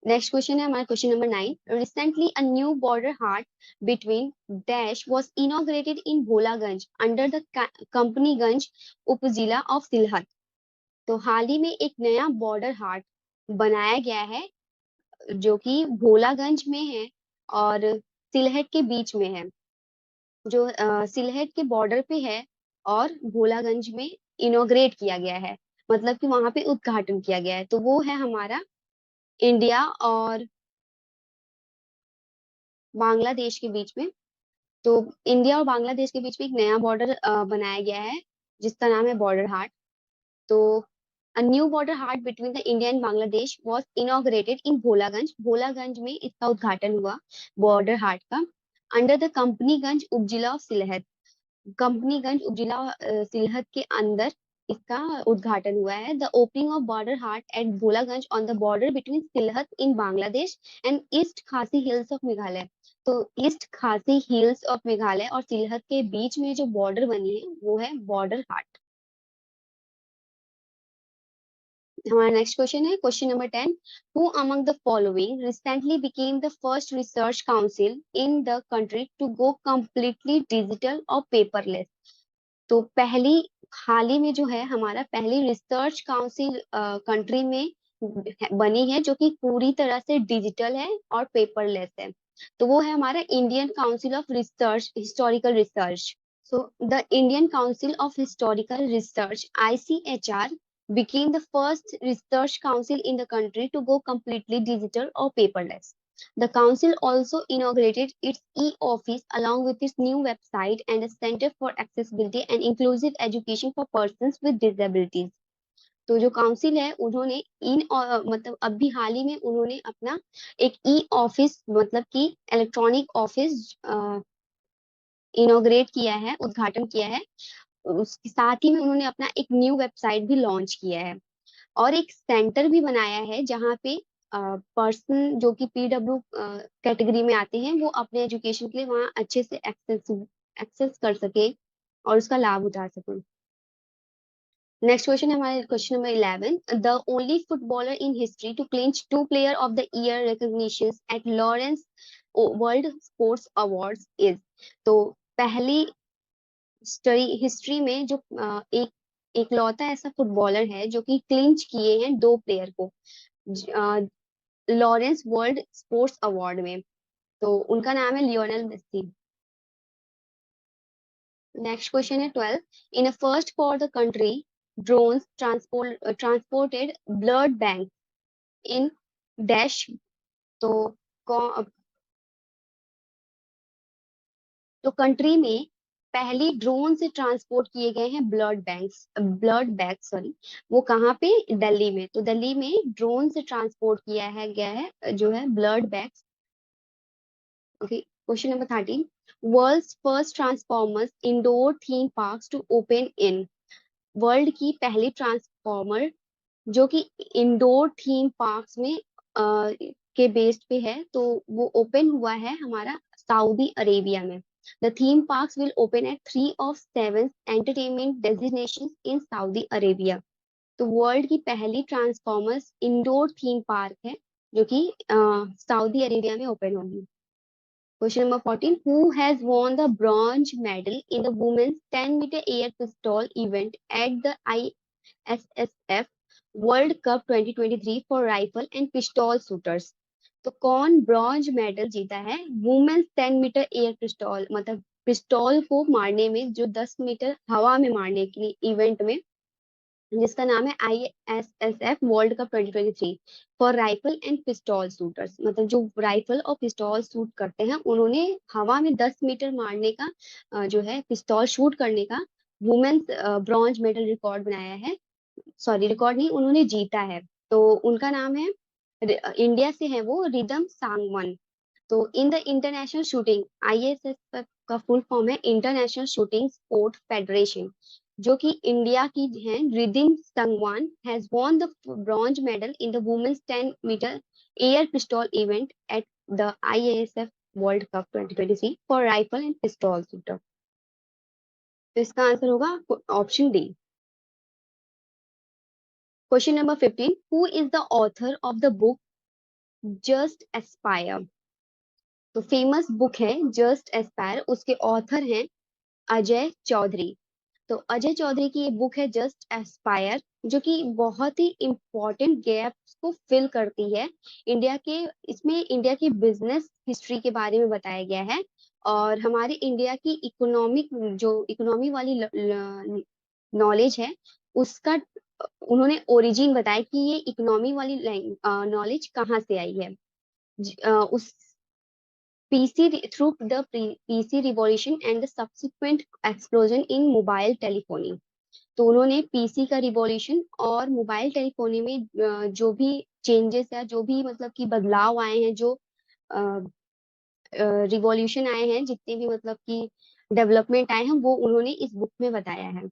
नेक्स्ट क्वेश्चन है हमारा question number 9। Recently a new border haat between dash was inaugurated in Bholaganj under the Companiganj upazila of Sylhet. तो हाल ही में एक नया बॉर्डर हाट बनाया गया है जो कि भोलागंज में है और सिलहट के बीच में है, जो सिलहट के बॉर्डर पे है और भोलागंज में इनोग्रेट किया गया है, मतलब कि वहां पे उद्घाटन किया गया है। तो वो है हमारा इंडिया और बांग्लादेश के बीच में। तो इंडिया और बांग्लादेश के बीच में एक नया बॉर्डर बनाया गया है जिसका नाम है बॉर्डर हाट। तो a new border haat between the India and Bangladesh was inaugurated in Bholaganj. Bholaganj में इसका उद्घाटन हुआ बॉर्डर हाट का under the Companiganj upazila of Sylhet. Companiganj upazila Sylhet के अंदर इसका उद्घाटन हुआ है। The opening of border haat at Bholaganj on the border between Sylhet in Bangladesh and East Khasi Hills of Meghalaya. तो East Khasi Hills of Meghalaya और सिलहट के बीच में जो बॉर्डर बनी है वो है बॉर्डर हाट। हमारा नेक्स्ट क्वेश्चन है question number 10। Who among the following recently became the first research council in the country to go completely digital और पेपरलेस। तो पहली हाल ही में जो है हमारा पहली रिसर्च काउंसिल कंट्री में बनी है जो कि पूरी तरह से डिजिटल है और पेपरलेस है। तो वो है हमारा Indian council of research historical research. So the Indian Council of Historical Research (ICHR) became the first research council in the country to go completely digital or paperless. The council also inaugurated its e-office along with its new website and a center for accessibility and inclusive education for persons with disabilities. तो जो काउंसिल है उन्होंने मतलब अभी हाल ही में उन्होंने अपना एक ई ऑफिस मतलब कि इलेक्ट्रॉनिक ऑफिस इनोग्रेट किया है, उद्घाटन किया है। उसके साथ ही में उन्होंने अपना एक न्यू वेबसाइट भी लॉन्च किया है और एक सेंटर भी बनाया है जहाँ पे पर्सन जो कि पीडब्ल्यू कैटेगरी में आते हैं वो अपने एजुकेशन के लिए वहाँ अच्छे से एक्सेस कर सके और उसका लाभ उठा सके। नेक्स्ट क्वेश्चन है हमारे question number 11। The only footballer in history to clinch 2 player of the year recognitions at Laureus world sports awards is. तो पहली हिस्ट्री में जो एक एकलौता ऐसा फुटबॉलर है जो कि क्लिंच किए हैं 2 प्लेयर को लॉरेंस वर्ल्ड स्पोर्ट्स अवार्ड में। तो उनका नाम है लियोनेल मेसी। नेक्स्ट क्वेश्चन है 12। In a first for the country drones transported blood bank in dash. तो कौ- तो कंट्री में पहली ड्रोन से ट्रांसपोर्ट किए गए हैं ब्लड बैंक सॉरी। वो कहाँ पे? दिल्ली में। तो दिल्ली में ड्रोन से ट्रांसपोर्ट किया है गया है जो है blood bags. Okay question number 13। World's first transformers indoor theme parks to open in. World की पहली ट्रांसफॉर्मर जो कि इंडोर थीम पार्क्स में के बेस्ड पे है तो वो ओपन हुआ है हमारा सऊदी अरेबिया में। The theme parks will open at 3 of 7 entertainment destinations in Saudi Arabia. तो वर्ल्ड की पहली ट्रांसफॉर्मर्स इंडोर थीम पार्क है जो कि सऊदी अरेबिया में ओपन होगी। Question number 14. Who has won the bronze medal in the women's 10-meter air pistol event at the ISSF World Cup 2023 for rifle and pistol shooters? तो कौन ब्रॉन्ज मेडल जीता है वुमेन्स 10 मीटर एयर पिस्टॉल मतलब पिस्टॉल को मारने में जो 10 मीटर हवा में मारने के इवेंट में जिसका नाम है ISSF world cup 2023 for rifle and pistol shooters. मतलब जो राइफल और पिस्टल शूट करते हैं उन्होंने हवा में 10 मीटर मारने का जो है पिस्टल शूट करने का वुमेन्स ब्रॉन्ज मेडल रिकॉर्ड बनाया है। सॉरी रिकॉर्ड नहीं उन्होंने जीता है। तो उनका नाम है इंडिया से है वो रिदम सांगवन। तो in the international shooting ISSF का फुल फॉर्म है इंटरनेशनल शूटिंग स्पोर्ट फेडरेशन जो कि इंडिया की है। Rhythm Sangwan has won the bronze medal in the women's 10 metre air pistol event at the IASF world cup 2023 for rifle and pistol shooter. तो इसका आंसर होगा option D. Question number 15। Who is the author of the book just aspire. तो फेमस बुक है जस्ट एस्पायर उसके ऑथर हैं अजय चौधरी। तो अजय चौधरी की ये बुक है जस्ट एस्पायर जो कि बहुत ही इम्पोर्टेंट गैप्स को फिल करती है इंडिया के। इसमें इंडिया की बिजनेस हिस्ट्री के बारे में बताया गया है और हमारे इंडिया की इकोनॉमिक जो इकोनॉमी वाली नॉलेज है उसका उन्होंने ओरिजिन बताया कि ये इकोनॉमी वाली नॉलेज कहाँ से आई है। उस through the PC revolution and the subsequent explosion in mobile telephony। तो उन्होंने पीसी का रिवॉल्यूशन और मोबाइल टेलीफोनी में जो भी चेंजेस या जो भी मतलब कि बदलाव आए हैं जो रिवॉल्यूशन आए हैं जितने भी मतलब कि डेवलपमेंट आए हैं वो उन्होंने इस बुक में बताया है।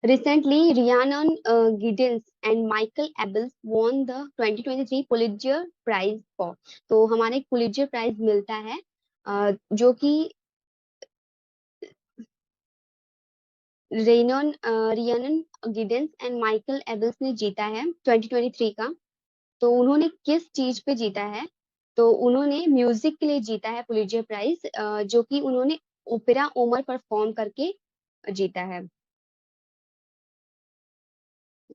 Recently, Rhiannon Giddens and Michael Abels won the 2023 Pulitzer Prize for। तो हमारे पुलिट्जर प्राइज मिलता है जो कि रियानन गिडेंस एंड माइकल एबल्स ने जीता है 2023 का। तो उन्होंने किस चीज पे जीता है? तो उन्होंने म्यूजिक के लिए जीता है पुलित्जर प्राइज, जो कि उन्होंने ओपेरा ओमर परफॉर्म करके जीता है।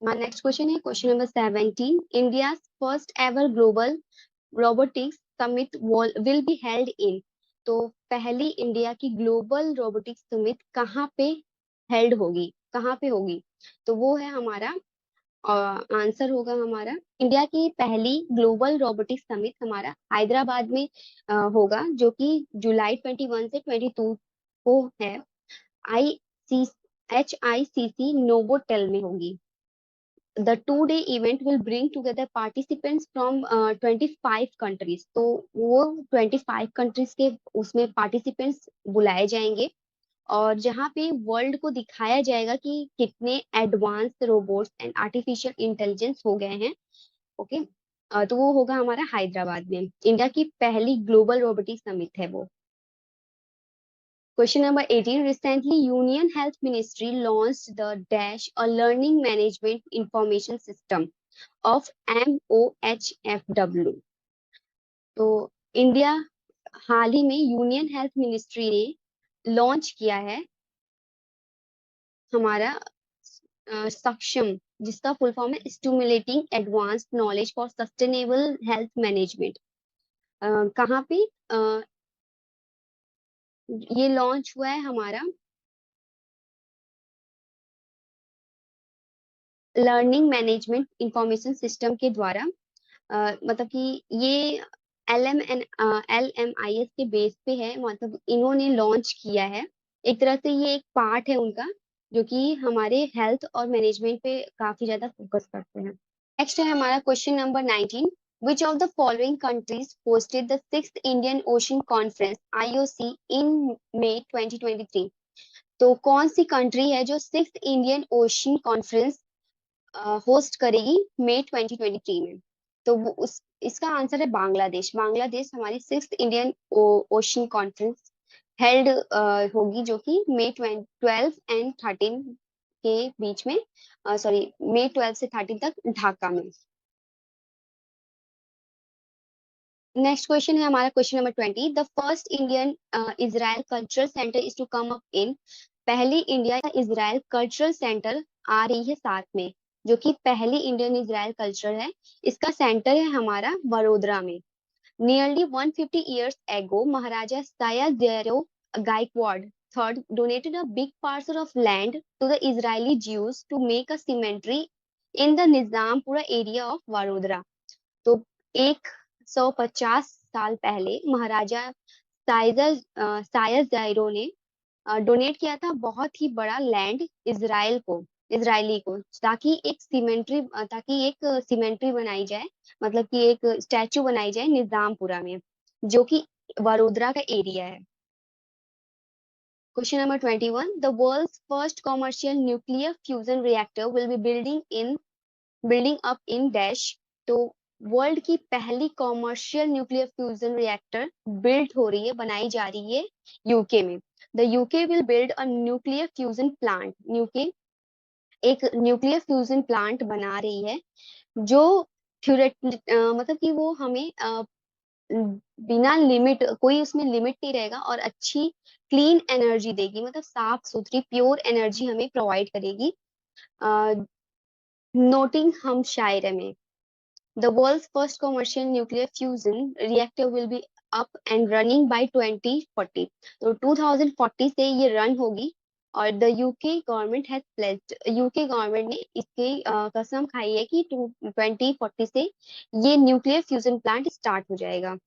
नेक्स्ट क्वेश्चन है question number 17। India first ever global robotics summit will be held in. तो पहली इंडिया की ग्लोबल रोबोटिक्स समिट कहाँ पे हेल्ड होगी, कहाँ पे होगी? तो वो है हमारा आंसर होगा हमारा, इंडिया की पहली ग्लोबल रोबोटिक्स समिट हमारा हैदराबाद में होगा, जो कि जुलाई 21 से 22 को है। आई सी HICC नोवोटेल में होगी। The two-day event will bring together participants from 25 countries। तो वो 25 कंट्रीज के उसमें पार्टिसिपेंट्स बुलाए जाएंगे, और जहाँ पे वर्ल्ड को दिखाया जाएगा कि कितने advance robots and artificial intelligence हो गए हैं। ओके। तो वो होगा हमारा हैदराबाद में। इंडिया की पहली ग्लोबल रोबोटिक समिट है वो। Question number 18. Recently, Union Health Ministry launched the Dash, a learning management information system of MOHFW। तो इंडिया हाल ही में यूनियन हेल्थ मिनिस्ट्री ने लॉन्च किया है हमारा सक्षम, जिसका फुल फॉर्म है stimulating advanced knowledge for sustainable health management. कहाँ पे ये लॉन्च हुआ है हमारा? लर्निंग मैनेजमेंट इंफॉर्मेशन सिस्टम के द्वारा। मतलब कि ये LMIS के बेस पे है, मतलब इन्होंने लॉन्च किया है। एक तरह से ये एक पार्ट है उनका, जो कि हमारे हेल्थ और मैनेजमेंट पे काफी ज्यादा फोकस करते हैं। नेक्स्ट है हमारा question number 19। Which of the following countries hosted the 6th Indian Ocean Conference IOC in May 2023? तो कौन सी कंट्री है जो 6th Indian ocean conference host करेगी मई 2023 में? तो वो उस इसका आंसर है बांग्लादेश। बांग्लादेश हमारी 6th Indian ocean conference held होगी, जो कि मई 12 एंड 13 के बीच में, सॉरी मई 12 से 13 तक ढाका में। नेक्स्ट क्वेश्चन है हमारा question number 20। The first Indian Israel cultural centre is to come up in. पहली इंडिया इजराइल कल्चरल सेंटर आ रही है साथ में, जो कि पहली इंडियन इजराइल कल्चर है। इसका सेंटर है हमारा वडोदरा में। Nearly 150 years ago, Maharaja Sayadaw Gaikwad III donated a big parcel of land to the Israeli Jews to make a cemetery in the Nizampura area of Vadodara। तो 150 साल पहले महाराजा सायद जायरो ने डोनेट किया था बहुत ही बड़ा लैंड इजरायली को, ताकि एक सीमेंट्री बनाई जाए, मतलब कि एक स्टैचू बनाई जाए निजामपुरा में, जो कि वडोदरा का एरिया है। Question number 21। The world's first commercial nuclear fusion reactor will be building up in dash. तो वर्ल्ड की पहली commercial nuclear fusion reactor build हो रही है, बनाई जा रही है यूके में। The UK will build a nuclear fusion plant. UK एक न्यूक्लियर फ्यूजन प्लांट बना रही है, जो मतलब कि वो हमें बिना लिमिट, कोई उसमें लिमिट नहीं रहेगा, और अच्छी क्लीन एनर्जी देगी, मतलब साफ सुथरी प्योर एनर्जी हमें प्रोवाइड करेगी। नोटिंग हम शायर में, The world's first commercial nuclear fusion reactor will be up and running by 2040। तो 2040 से ये रन होगी, और the UK government has placed, UK government ने इसकी कसम खाई है कि 2040 से ये न्यूक्लियर फ्यूजन प्लांट स्टार्ट हो जाएगा।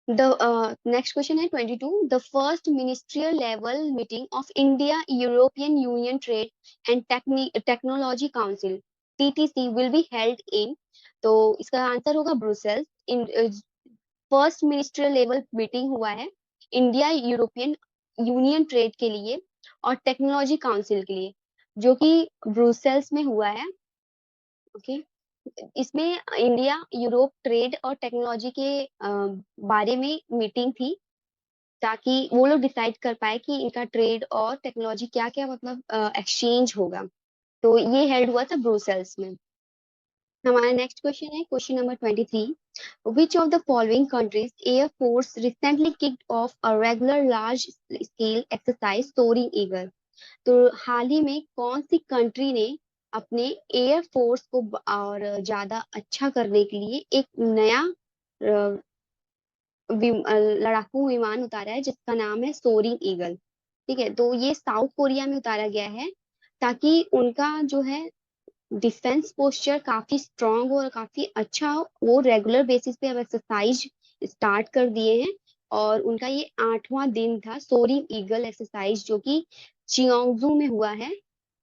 The next question है 22। The first ministerial level meeting of India European Union Trade and Technology Council TTC will be held in। तो इसका आंसर होगा Brussels. In first ministerial level meeting हुआ है इंडिया यूरोपियन यूनियन ट्रेड के लिए और टेक्नोलॉजी काउंसिल के लिए, जो कि ब्रुसेल्स में हुआ है। ओके। इसमें इंडिया यूरोप ट्रेड और टेक्नोलॉजी के बारे में मीटिंग थी। ताकि वो लोग डिसाइड कर पाए कि इनका ट्रेड और टेक्नोलॉजी क्या क्या मतलब एक्सचेंज होगा। तो ये हेल्ड हुआ था ब्रुसेल्स में। हमारा नेक्स्ट क्वेश्चन है question number 23। Which of the following countries air force recently kicked off a regular large scale exercise soaring eagle. तो हाल ही में कौन सी कंट्री ने अपने एयर फोर्स को और ज्यादा अच्छा करने के लिए एक नया लड़ाकू विमान उतारा है जिसका नाम है सोरिंग ईगल। ठीक है, तो ये साउथ कोरिया में उतारा गया है ताकि उनका जो है डिफेंस पोस्चर काफी स्ट्रांग हो और काफी अच्छा हो। वो रेगुलर बेसिस पे अब एक्सरसाइज स्टार्ट कर दिए हैं और उनका ये 8वां दिन था सोरिंग ईगल एक्सरसाइज, जो कि चियोंगजू में हुआ है।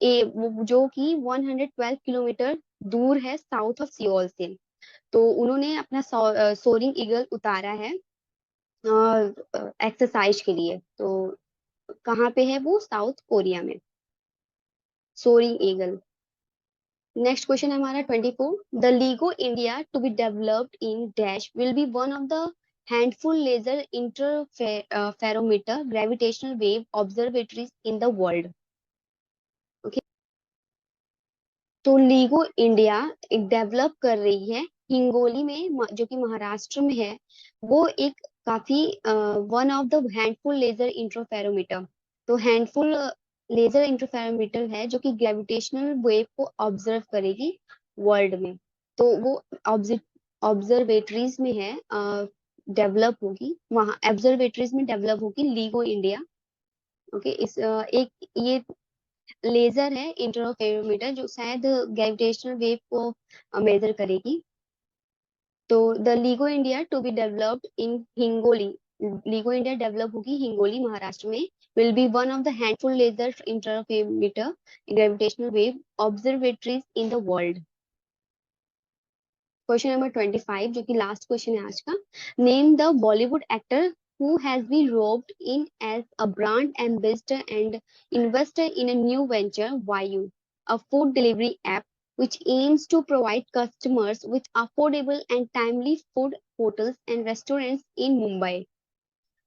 जो कि 112 किलोमीटर दूर है साउथ ऑफ सियोल से। तो उन्होंने अपना सोरिंग ईगल उतारा है एक्सरसाइज के लिए। तो कहाँ पे है वो? साउथ कोरिया में, सोरिंग ईगल। नेक्स्ट क्वेश्चन है हमारा 24। The LIGO India to be developed in dash will be one of the handful laser interferometer gravitational wave observatories in the world. Okay, तो लीगो इंडिया एक डेवलप कर रही है हिंगोली में, जो कि महाराष्ट्र में है। वो एक काफी one of the handful laser interferometer, तो हैंडफुल लेजर इंटरफेरोमीटर है जो कि ग्रेविटेशनल वेव को ऑब्जर्व करेगी वर्ल्ड में। तो वो ऑब्जर्वेटरीज में है, डेवलप होगी वहाँ, ऑब्जर्वेटरीज में डेवलप होगी लीगो इंडिया। ओके, एक ये लेजर है इंटरफेरोमीटर जो शायद ग्रेविटेशनल वेव को मेजर करेगी। तो the LIGO India to be developed in Hingoli, LIGO India develop होगी हिंगोली महाराष्ट्र में, will be one of the handful laser interferometer gravitational wave observatories in the world. Question number 25, जो कि लास्ट क्वेश्चन है आज का। Name the Bollywood actor who has been roped in as a brand ambassador and investor in a new venture, Vayu, a food delivery app which aims to provide customers with affordable and timely food hotels and restaurants in Mumbai।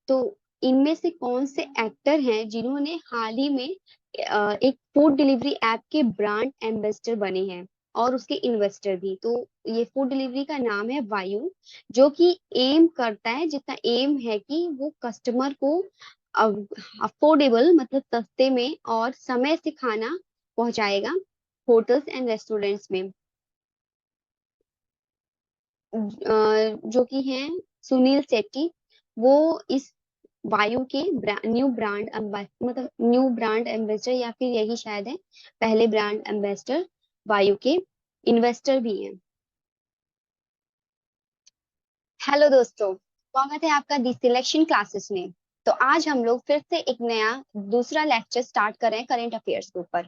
तो इनमें से कौन से एक्टर हैं जिन्होंने हाल ही में एक फूड डिलीवरी ऐप के ब्रांड एम्बेसडर बने हैं और उसके इन्वेस्टर भी? तो ये फूड डिलीवरी का नाम है वायु, जो कि एम करता है, जिसका एम है कि वो कस्टमर को अफोर्डेबल मतलब सस्ते में और समय से खाना पहुंचाएगा होटल्स एंड रेस्टोरेंट्स में। जो कि हैं सुनील शेट्टी, वो इस वायु के न्यू ब्रांड मतलब न्यू ब्रांड एम्बेसडर, या फिर यही शायद है पहले ब्रांड एम्बेसडर वायु के, इन्वेस्टर भी हैं। हेलो दोस्तों, स्वागत है आपका दी सिलेक्शन क्लासेस में। तो आज हम लोग फिर से एक नया दूसरा लेक्चर स्टार्ट कर रहे हैं करंट अफेयर्स के ऊपर,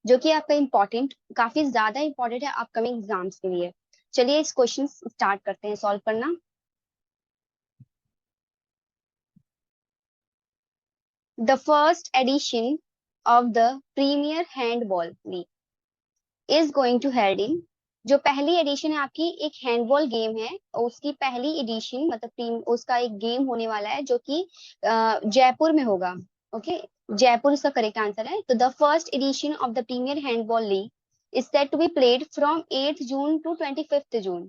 जो कि आपका इम्पोर्टेंट, काफी ज्यादा इम्पोर्टेंट है अपकमिंग एग्जाम्स के लिए। चलिए इस क्वेश्चन स्टार्ट करते हैं सॉल्व करना। The first edition of the premier handball league is going to held in, जो पहली एडिशन है आपकी एक हैंडबॉल गेम है, उसकी पहली एडिशन मतलब टीम उसका एक गेम होने वाला है जो कि जयपुर में होगा। ओके, जयपुर इसका करेक्ट आंसर है। तो the first edition of the premier handball league is set to be played from 8 June to 25 June.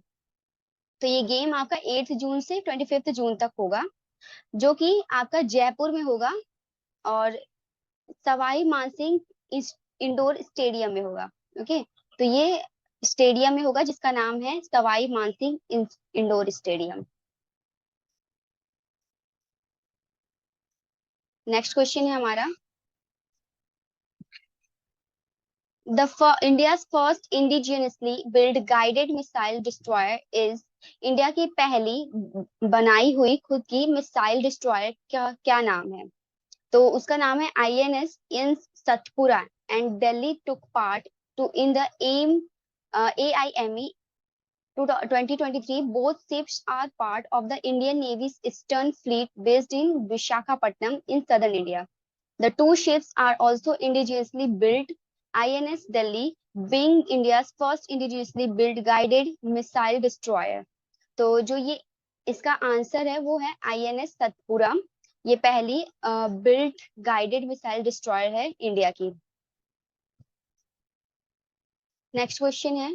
तो ये गेम आपका 8 जून से 25 जून तक होगा, जो कि आपका जयपुर में होगा और सवाई मानसिंह इंडोर स्टेडियम में होगा। ओके, तो ये स्टेडियम में होगा जिसका नाम है Sawai Mansingh indoor stadium. Next question है हमारा। The India's first indigenously build guided missile destroyer is, India की पहली बनाई हुई खुद की मिसाइल डिस्ट्रॉयर क्या क्या नाम है? तो उसका नाम है INS in Satpura and Delhi took part to in the M AIME 2023. Both ships are part of the Indian Navy's Eastern Fleet based in Visakhapatnam in southern India. The two ships are also indigenously built. INS Delhi being India's first indigenously built guided missile destroyer. तो जो ये इसका आंसर है वो है INS सतपुरा, ये पहली बिल्ट गाइडेड मिसाइल डिस्ट्रॉयर है इंडिया की। नेक्स्ट क्वेश्चन है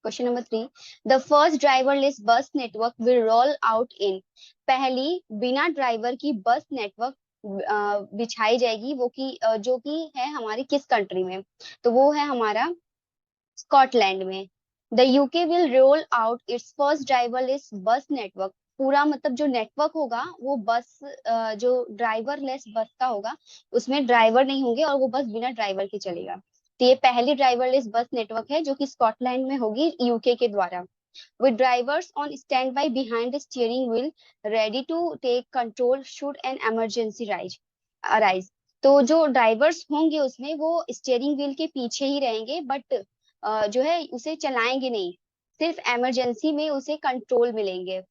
question number 3। The first driverless bus network will roll out in. पहली बिना ड्राइवर की बस नेटवर्क बिछाई जाएगी, वो की जो कि है हमारी किस कंट्री में? तो वो है हमारा स्कॉटलैंड में। The UK will roll out it's first driverless bus network. पूरा मतलब जो नेटवर्क होगा वो बस जो ड्राइवरलेस बस का होगा, उसमें ड्राइवर नहीं होंगे और वो बस बिना ड्राइवर के चलेगा। तो ये पहली ड्राइवरलेस बस नेटवर्क है जो कि स्कॉटलैंड में होगी यूके के द्वारा। with drivers on standby behind the steering wheel ready to take control should an emergency arise। तो जो ड्राइवर्स होंगे उसमें वो स्टीयरिंग व्हील के पीछे ही रहेंगे, बट जो है उसे चलाएंगे नहीं, सिर्फ इमरजेंसी में उसे कंट्रोल मिलेंगे।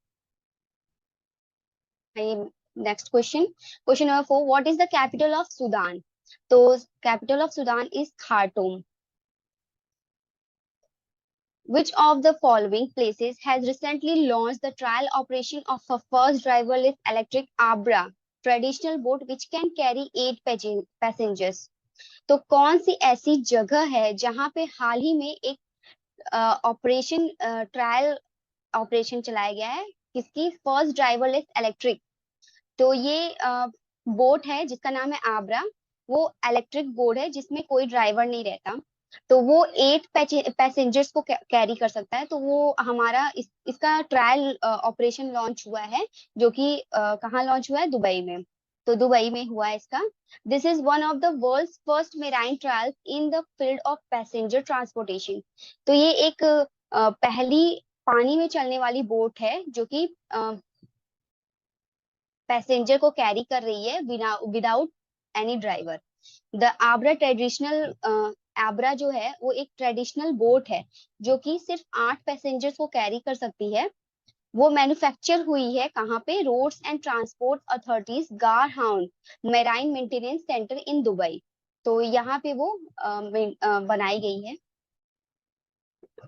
Next question, question number 4। What is the capital of Sudan? तो capital of Sudan is Khartoum. Which of the following places has recently launched the trial operation of a first driverless electric Abra traditional boat which can carry 8 passengers? तो कौन सी ऐसी जगह है जहां पे हाल ही में एक ऑपरेशन ट्रायल ऑपरेशन चलाया गया है, किसकी? First driverless electric. तो ये बोट है जिसका नाम है आबरा। वो इलेक्ट्रिक बोट है जिसमें कोई ड्राइवर नहीं रहता, तो वो 8 पैसेंजर्स को कैरी कर सकता है। तो वो हमारा इसका ट्रायल ऑपरेशन लॉन्च हुआ है, जो कि कहाँ लॉन्च हुआ है? दुबई में। तो दुबई में हुआ है इसका। This is one of the world's first marine trials in the field of passenger transportation. तो ये एक पहली पानी में चलने वाली बोट है जो कि पैसेंजर को कैरी कर रही है बिना without any driver. The abra traditional abra जो है वो एक ट्रेडिशनल बोट है जो कि सिर्फ 8 पैसेंजर्स को कैरी कर सकती है। वो मैन्युफैक्चर हुई है कहाँ पे? रोड्स एंड ट्रांसपोर्ट अथॉरिटीज गार hound marine maintenance centre in Dubai. तो यहाँ पे वो बनाई गई है।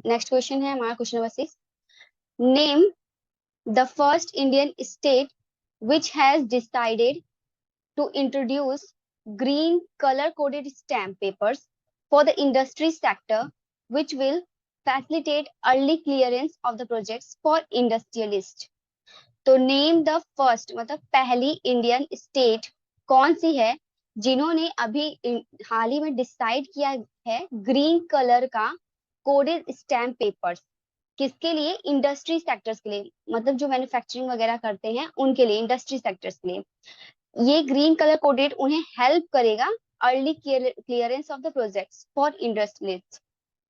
नेक्स्ट क्वेश्चन है हमारा question number 6। Name the first Indian state which has decided to introduce green color coded stamp papers for the industry sector, which will facilitate early clearance of the projects for industrialists। तो नेम द फर्स्ट मतलब पहली इंडियन स्टेट कौन सी है जिन्होंने अभी हाल ही में डिसाइड किया है ग्रीन कलर का कोडेड स्टैम्प पेपर्स? किसके लिए? इंडस्ट्री सेक्टर्स के लिए, मतलब जो मैन्युफैक्चरिंग वगैरह करते हैं उनके लिए, इंडस्ट्री सेक्टर्स के लिए। ये ग्रीन कलर कोडेड उन्हें हेल्प करेगा early clearance of the projects for industrialist.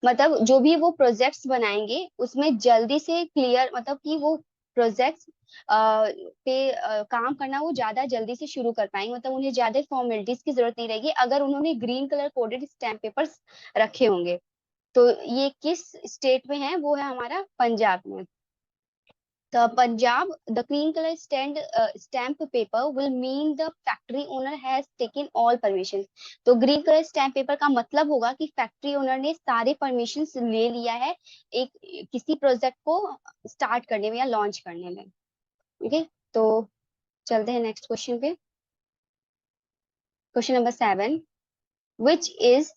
मतलब जो भी वो प्रोजेक्ट्स बनाएंगे उसमें जल्दी से क्लियर, मतलब कि वो प्रोजेक्ट्स पे काम करना वो ज्यादा जल्दी से शुरू कर पाएंगे, मतलब उन्हें ज्यादा फॉर्मेलिटीज की जरूरत नहीं रहेगी अगर उन्होंने green colour coded stamp papers रखे होंगे। तो ये किस स्टेट में है? वो है हमारा पंजाब में। The Punjab, the green color stamp paper will mean the factory owner has taken all permissions। तो ग्रीन कलर स्टैम्प पेपर का मतलब होगा कि फैक्ट्री ओनर ने सारे परमिशंस ले लिया है एक किसी प्रोजेक्ट को स्टार्ट करने में या लॉन्च करने में। ओके, तो चलते हैं नेक्स्ट क्वेश्चन पे। Question number 7। Which is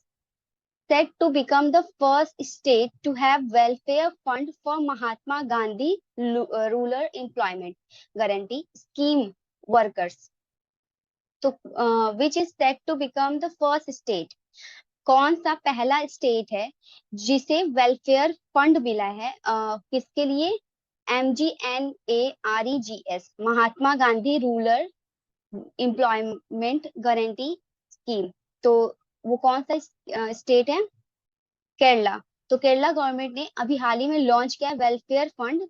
said to become the first state to have welfare fund for Mahatma Gandhi rural employment guarantee scheme workers। तो which is said to become the first state, कौन सा पहला स्टेट है जिसे वेलफेयर फंड मिला है किसके लिए? MGNAREGS Mahatma Gandhi rural employment guarantee scheme. तो वो कौन सा स्टेट है? केरला। तो केरला गवर्नमेंट ने अभी हाल ही में लॉन्च किया वेलफेयर फंड,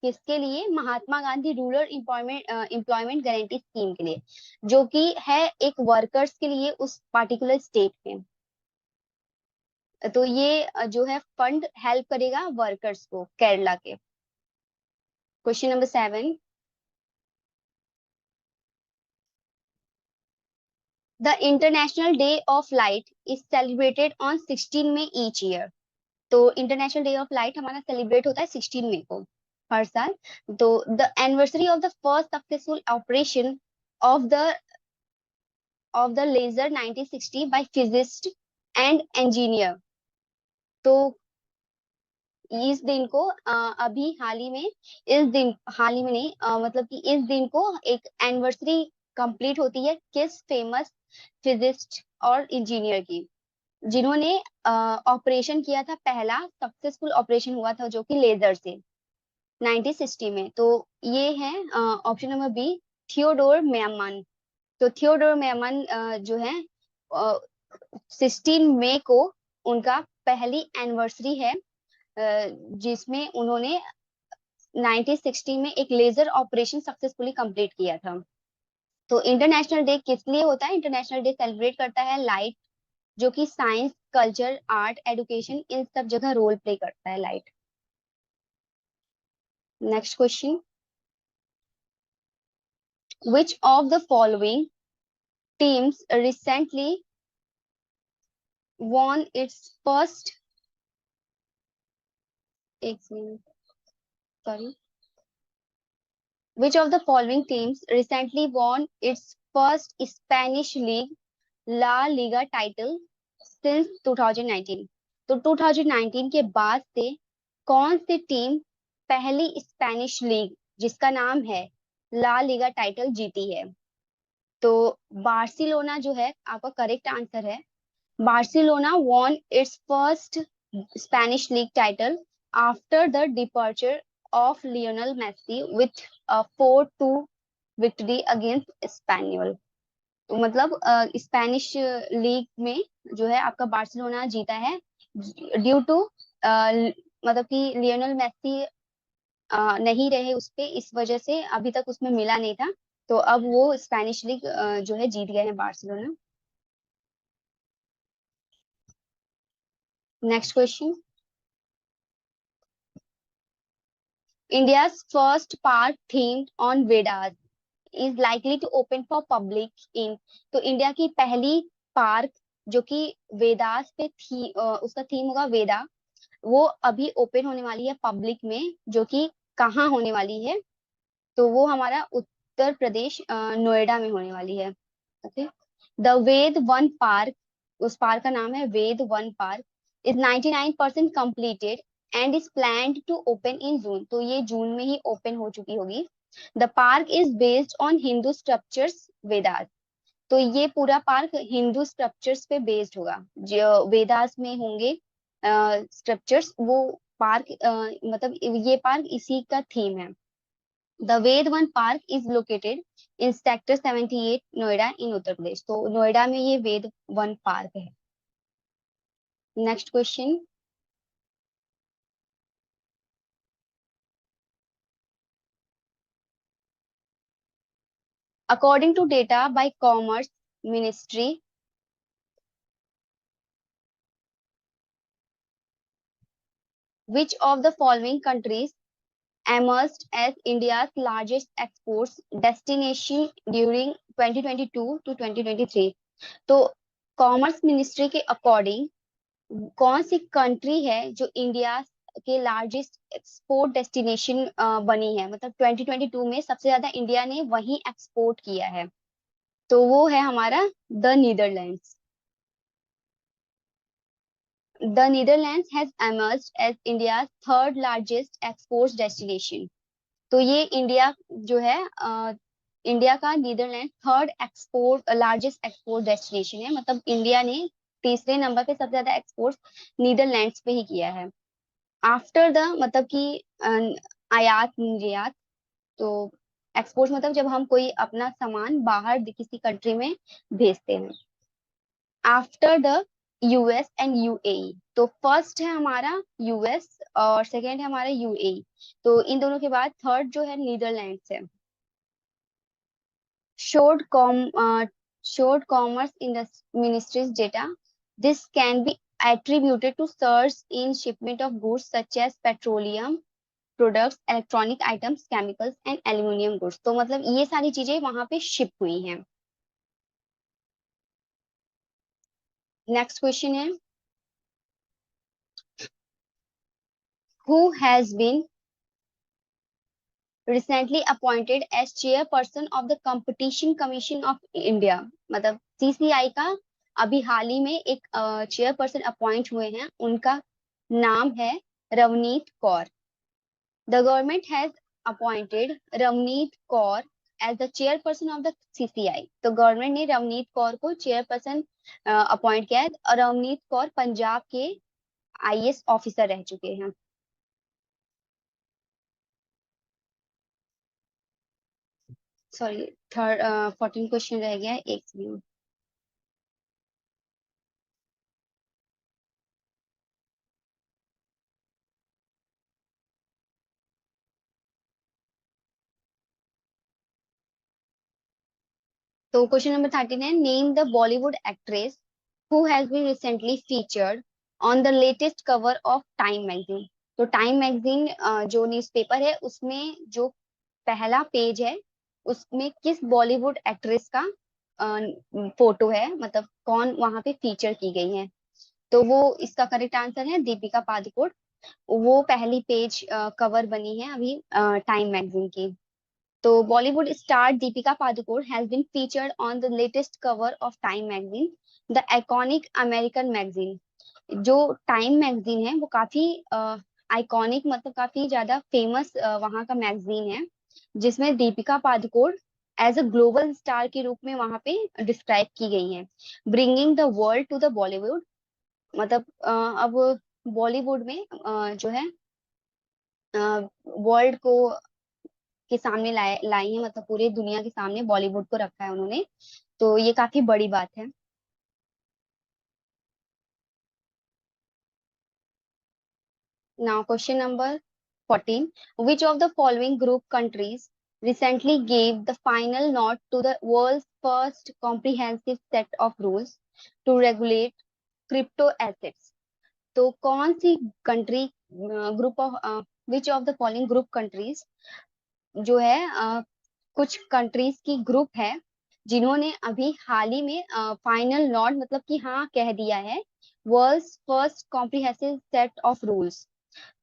किसके लिए? Mahatma Gandhi rural employment guarantee scheme के लिए, जो कि है एक वर्कर्स के लिए उस पार्टिकुलर स्टेट में। तो ये जो है फंड हेल्प करेगा वर्कर्स को केरला के। Question number 7। The international day of light is celebrated on 16 May each year. तो इंटरनेशनल डे ऑफ लाइट हमारा सेलिब्रेट होता है 16 मई को हर साल। तो the anniversary of the first successful operation of the laser 1960 by physicist and engineer. तो इस दिन को अभी हाल ही में नहीं, मतलब कि इस दिन को एक एनिवर्सरी कंप्लीट होती है किस फेमस फिजिस्ट और इंजीनियर की, जिन्होंने ऑपरेशन किया था, पहला सक्सेसफुल ऑपरेशन हुआ था जो कि लेजर से 1960 में। तो ये है option number B, Theodore Maiman. तो थियोडोर मेमन जो है 16 मई को उनका पहली एनिवर्सरी है, जिसमें उन्होंने 1960 में एक लेजर ऑपरेशन सक्सेसफुली कंप्लीट किया था। तो इंटरनेशनल डे किस लिए होता है? इंटरनेशनल डे सेलिब्रेट करता है लाइट, जो कि साइंस, कल्चर, आर्ट, एडुकेशन, इन सब जगह रोल प्ले करता है light. Next question, which of the following teams recently won its first, एक minute, sorry, which of the following teams recently won its first Spanish league La Liga title since 2019? तो 2019 के बाद से कौन सी टीम पहली स्पेनिश लीग जिसका नाम है ला लीगा टाइटल जीती है? तो बार्सिलोना जो है आपका करेक्ट आंसर है। Barcelona won its first Spanish league title after the departure of Lionel Messi with a 4-2 victory against Espanyol। तो मतलब स्पेनिश लीग में जो है आपका बार्सिलोना जीता है ड्यू टू, मतलब कि लियोनेल मेसी नहीं रहे उस पे, इस वजह से अभी तक उसमें मिला नहीं था। तो अब वो स्पेनिश लीग जो है जीत गए हैं Barcelona. Next question, India's first park themed on Vedas is likely to open for public in, तो इंडिया की पहली पार्क जो कि वेदास पे थी, उसका थीम होगा वेदा, वो अभी ओपन होने वाली है पब्लिक में, जो कि कहाँ होने वाली है? तो वो हमारा उत्तर प्रदेश नोएडा में होने वाली है। Okay, the Ved Van park, उस पार्क का नाम है Ved Van park, is 99% completed and is planned to open in June। तो ये जून में ही ओपन हो चुकी होगी। The park is based on Hindu sculptures Vedas. तो ये पूरा पार्क हिंदू स्क्रप्चर्स पे बेस्ड होगा, जो वेदास में होंगे स्क्रप्चर्स, वो पार्क, मतलब ये पार्क इसी का थीम है। The Ved Van park is located in sector 78 Noida in Uttar Pradesh. तो नोएडा में ये वेद वन पार्क है। Next question, according to data by commerce ministry, which of the following countries emerged as India's largest exports destination during 2022 to 2023? तो कॉमर्स मिनिस्ट्री के अकॉर्डिंग कौन सी कंट्री है जो इंडिया के लार्जेस्ट एक्सपोर्ट डेस्टिनेशन बनी है, मतलब 2022 में सबसे ज्यादा इंडिया ने वही एक्सपोर्ट किया है? तो वो है हमारा the Netherlands. The Netherlands has emerged as India's third largest exports destination। तो ये इंडिया जो है, इंडिया का Netherland third export largest export destination है, मतलब इंडिया ने तीसरे नंबर पे सबसे ज्यादा एक्सपोर्ट नीदरलैंड्स पे ही किया है। आफ्टर द, मतलब कि आयात निर्यात, तो एक्सपोर्ट मतलब जब हम कोई अपना सामान बाहर किसी कंट्री में भेजते हैं। After the US and UAE, तो फर्स्ट है हमारा यूएस और सेकेंड है हमारा यूएई। तो इन दोनों के बाद थर्ड जो है नीदरलैंड्स है। showed com showed commerce in the ministry's data. This can be attributed to surge in shipment of goods such as petroleum products, electronic items, chemicals and aluminium goods। तो मतलब ये सारी चीजें वहां पे शिप हुई हैं। नेक्स्ट क्वेश्चन है, who has been recently appointed as chairperson of the competition commission of India. मतलब सीसीआई का अभी हाल ही में एक चेयरपर्सन अपॉइंट हुए हैं, उनका नाम है Ravneet Kaur. The government has appointed Ravneet Kaur as the chairperson of the CCI. तो गवर्नमेंट ने रवनीत कौर को चेयरपर्सन अपॉइंट किया है, और रवनीत कौर पंजाब के आईएएस ऑफिसर रह चुके हैं। सॉरी, थर्ड 14 क्वेश्चन रह गया है, एक सेकंड। तो क्वेश्चन नंबर 13 है, name the Bollywood actress who has been recently featured on the latest cover of Time magazine. तो टाइम मैगजीन जो न्यूज़पेपर है, उसमें जो पहला पेज है, उसमें किस बॉलीवुड एक्ट्रेस का फोटो है, मतलब कौन वहां पे फीचर की गई है। तो वो इसका करेक्ट आंसर है दीपिका पादुकोण। वो पहली पेज कवर बनी है अभी टाइम मैगजीन की। तो Bollywood star Deepika Padukone has been featured on the latest cover of Time magazine, the iconic American magazine. जो टाइम मैगजीन है वो काफी आइकॉनिक, मतलब काफी ज्यादा फेमस वहाँ का मैगजीन है, जिसमें Deepika Padukone as a global star के रूप में वहां पे डिस्क्राइब की गई है, bringing the world to the Bollywood. मतलब अब बॉलीवुड में जो है वर्ल्ड को के सामने लाई है, मतलब पूरे दुनिया के सामने बॉलीवुड को रखा है उन्होंने। तो ये काफी बड़ी बात है। Now question number 14, which of the following group countries recently gave the final nod to the world's first comprehensive set of rules to regulate crypto assets। तो कौन सी country, group of which of the following group countries जो है कुछ कंट्रीज की ग्रुप है, जिन्होंने अभी हाल ही में फाइनल नॉट, मतलब कि हाँ कह दिया है, world's first comprehensive set of rules.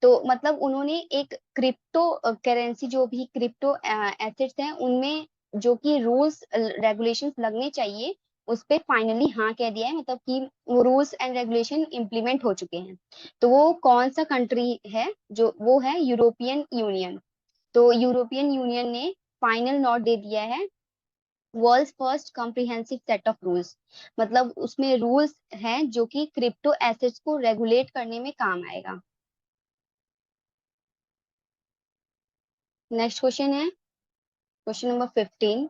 तो मतलब उन्होंने एक क्रिप्टो करेंसी, जो भी क्रिप्टो एसेट्स हैं, उनमें जो कि रूल्स रेगुलेशंस लगने चाहिए, उस पे फाइनली हाँ कह दिया है, मतलब कि वो रूल्स एंड रेगुलेशन इम्प्लीमेंट हो चुके हैं। तो वो कौन सा कंट्री है, जो वो है यूरोपियन यूनियन। तो यूरोपियन यूनियन ने फाइनल नोट दे दिया है world's first comprehensive set of rules. मतलब उसमें रूल्स हैं जो कि क्रिप्टो एसेट्स को रेगुलेट करने में काम आएगा। नेक्स्ट क्वेश्चन है question number 15,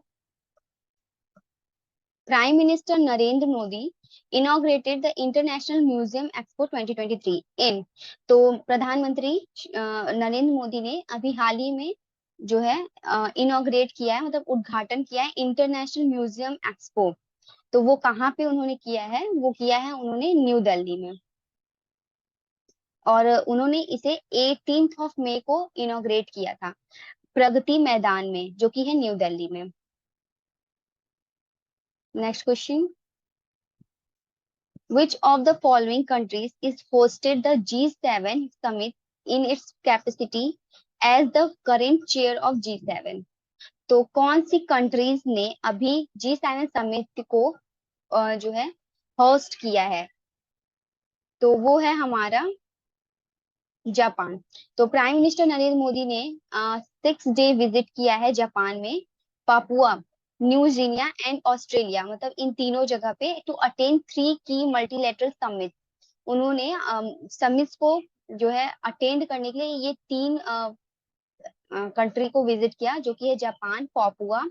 prime minister Narendra Modi inaugurated the international museum expo 2023 इन। तो प्रधानमंत्री नरेंद्र मोदी ने अभी हाल ही में जो है इनॉग्रेट किया है, मतलब उद्घाटन किया है इंटरनेशनल म्यूजियम एक्सपो। तो वो कहाँ पे उन्होंने किया है, वो किया है उन्होंने न्यू दिल्ली में, और उन्होंने इसे 18 ऑफ मई को इनॉग्रेट किया था, प्रगति मैदान में, जो कि है न्यू दिल्ली में। Next question, which of the following countries is hosted the G7 summit in its capacity as the current chair of G7। तो कौन सी कंट्रीज ने अभी G7 समिट को जो है होस्ट किया है। तो वो है हमारा जापान। तो प्राइम मिनिस्टर नरेंद्र मोदी ने 6 डे विजिट किया है जापान में, Papua new Guinea and Australia, मतलब इन तीनों जगह पे, टू अटेंड 3 की मल्टीलेटरल समिट। उन्होंने समिट्स को जो है अटेंड करने के लिए ये 3 कंट्री को विजिट किया, जो कि है Japan, Papua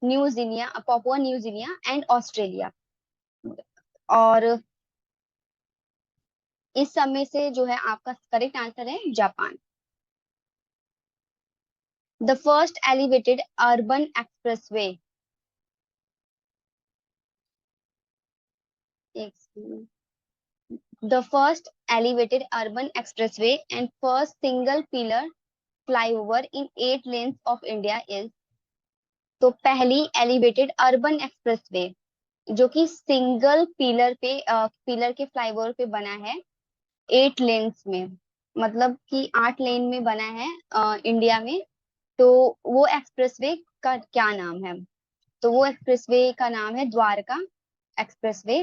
new Guinea and Australia. और इस समय से जो है आपका करेक्ट आंसर है Japan. The first elevated urban expressway, the first elevated urban expressway and first single pillar flyover in 8 lanes of India is. तो पहली एलिवेटेड अर्बन एक्सप्रेसवे जो कि सिंगल पिलर पे पिलर के फ्लाईओवर पे बना है 8 lanes में, मतलब कि 8 लेन में बना है इंडिया में, तो वो एक्सप्रेसवे का क्या नाम है? तो वो एक्सप्रेसवे का नाम है द्वारका एक्सप्रेसवे।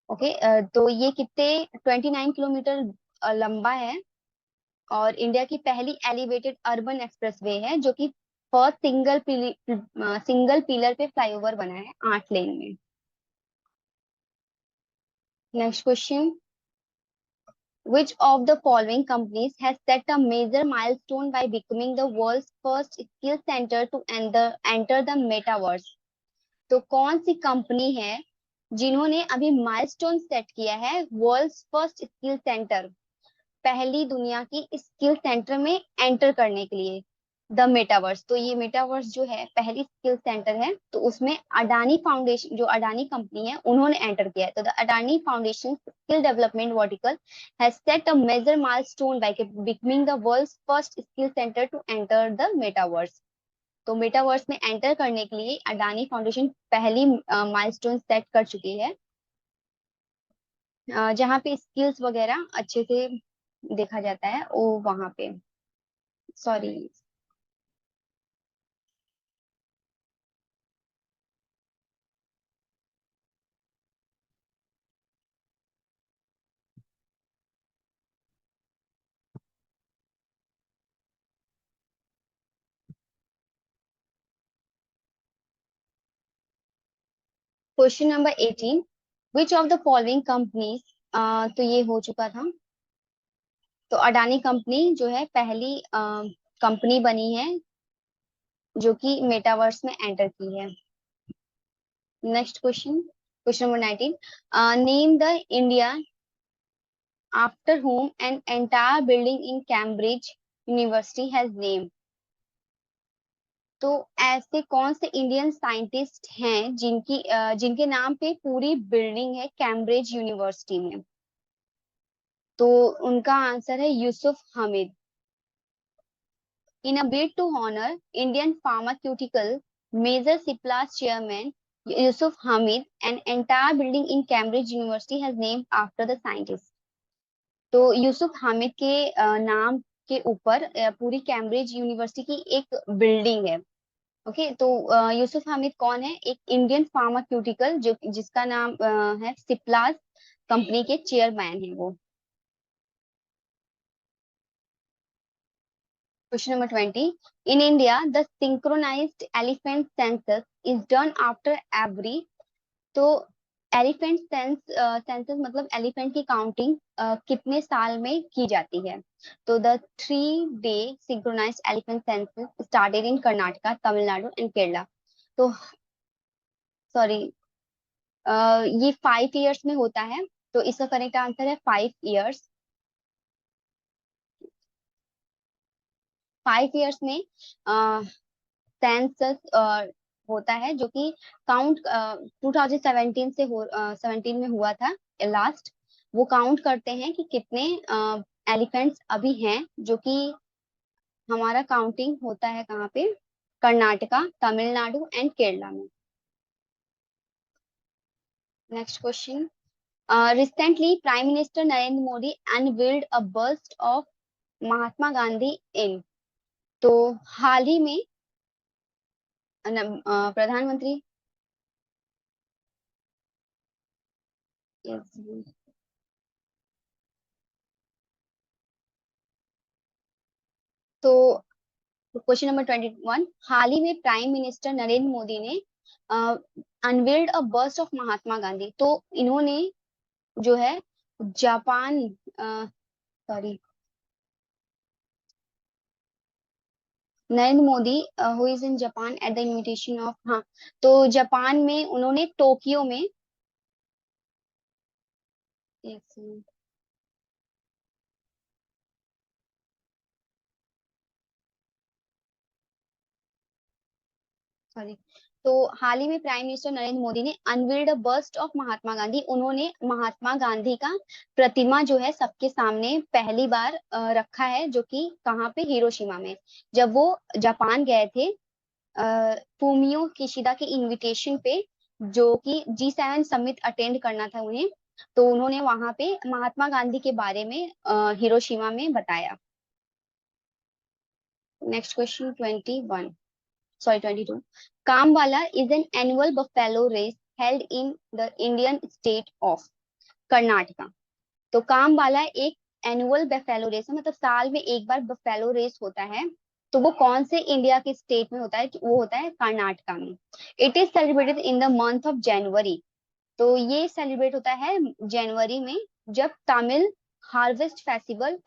ओके, तो ये कितने 29 किलोमीटर लंबा है, और इंडिया की पहली एलिवेटेड अर्बन एक्सप्रेसवे है, जो कि फर्स्ट सिंगल पिलर पे फ्लाईओवर बना है 8 लेन में। Next question, which of the following companies has set a major milestone by becoming the world's first skill center to enter the metaverse? तो कौन सी कंपनी है जिन्होंने अभी माइलस्टोन सेट किया है वर्ल्ड्स फर्स्ट स्किल सेंटर, पहली दुनिया की स्किल सेंटर में एंटर करने के लिए द मेटावर्स? तो ये मेटावर्स जो है पहली स्किल सेंटर है, तो उसमें अडानी फाउंडेशन, जो अडानी कंपनी है, उन्होंने एंटर किया है। तो the Adani foundation skill development vertical has set a major milestone by becoming the world's first skill centre to enter the metaverse. तो मेटावर्स में एंटर करने के लिए अडानी फाउंडेशन पहली माइलस्टोन सेट कर चुकी है, जहाँ पे स्किल्स वगैरह अच्छे से देखा जाता है वो वहां पे। Sorry. Question number 18, which of the following companies, तो ये हो चुका था। तो अडानी कंपनी जो है पहली कंपनी बनी है जो कि मेटावर्स में एंटर की है। Next question, question number 19, name the India after whom an entire building in Cambridge University has named? तो ऐसे कौन से इंडियन साइंटिस्ट हैं जिनके नाम पे पूरी बिल्डिंग है कैम्ब्रिज यूनिवर्सिटी में? तो उनका आंसर है Yusuf Hamied. In a bid to honor Indian pharmaceutical major Cipla's chairman Yusuf Hamied, an entire building in Cambridge University has named after the scientist. तो यूसुफ हामिद के नाम के ऊपर पूरी कैम्ब्रिज यूनिवर्सिटी की एक बिल्डिंग है। ओके, तो यूसुफ हामिद कौन है? एक इंडियन फार्मास्यूटिकल जो जिसका नाम है सिप्लास कंपनी के चेयरमैन है वो। Question number 20, in India the synchronized elephant census is done after every. तो एलिफेंट सेंसस मतलब एलिफेंट की काउंटिंग कितने साल में की जाती है? तो the 3 day synchronized elephant census started in Karnataka, Tamil Nadu and Kerala. तो सॉरी, ये 5 इयर्स में होता है, तो इसका करेक्ट आंसर है 5 इयर्स। 5 इयर्स में सेंसस होता है, जो कि काउंट 2017 से 17 में हुआ था लास्ट। वो काउंट करते हैं कि कितने एलिफेंट्स अभी हैं, जो कि हमारा काउंटिंग होता है कहाँ पे? कर्नाटका, तमिलनाडु एंड केरला में। Next question, recently prime minister Narendra Modi unveiled a bust of Mahatma Gandhi in. तो हाल ही में प्रधानमंत्री, तो क्वेश्चन नंबर 21, हाल ही में प्राइम मिनिस्टर नरेंद्र मोदी ने unveiled a bust of Mahatma Gandhi. तो इन्होंने जो है Japan, sorry, Narendra Modi who is in Japan at the invitation of, हाँ, तो जापान में उन्होंने टोक्यो में, एक सेकंड, सॉरी, तो हाल ही में प्राइम मिनिस्टर नरेंद्र मोदी ने unveiled bast of Mahatma Gandhi, उन्होंने महात्मा गांधी का प्रतिमा जो है सबके सामने पहली बार रखा है, जो कि कहाँ पे? हिरोशिमा में। जब वो जापान गए थे फूमियो किशिदा के इनविटेशन पे, जो कि G7 समिट अटेंड करना था उन्हें, तो उन्होंने वहां पे महात्मा गांधी के बारे में हिरोशिमा में बताया। Next question 22. Kambala is an annual buffalo race held in the Indian state of Karnataka. तो कामवाला एक एनुअल बफेलो रेस है, मतलब साल में एक बार बफेलो रेस होता है। तो वो कौन से इंडिया के स्टेट में होता है? वो होता है कर्नाटका में। It is celebrated in the month of January. तो ये सेलिब्रेट होता है जनवरी में, जब तमिल हार्वेस्ट फेस्टिवल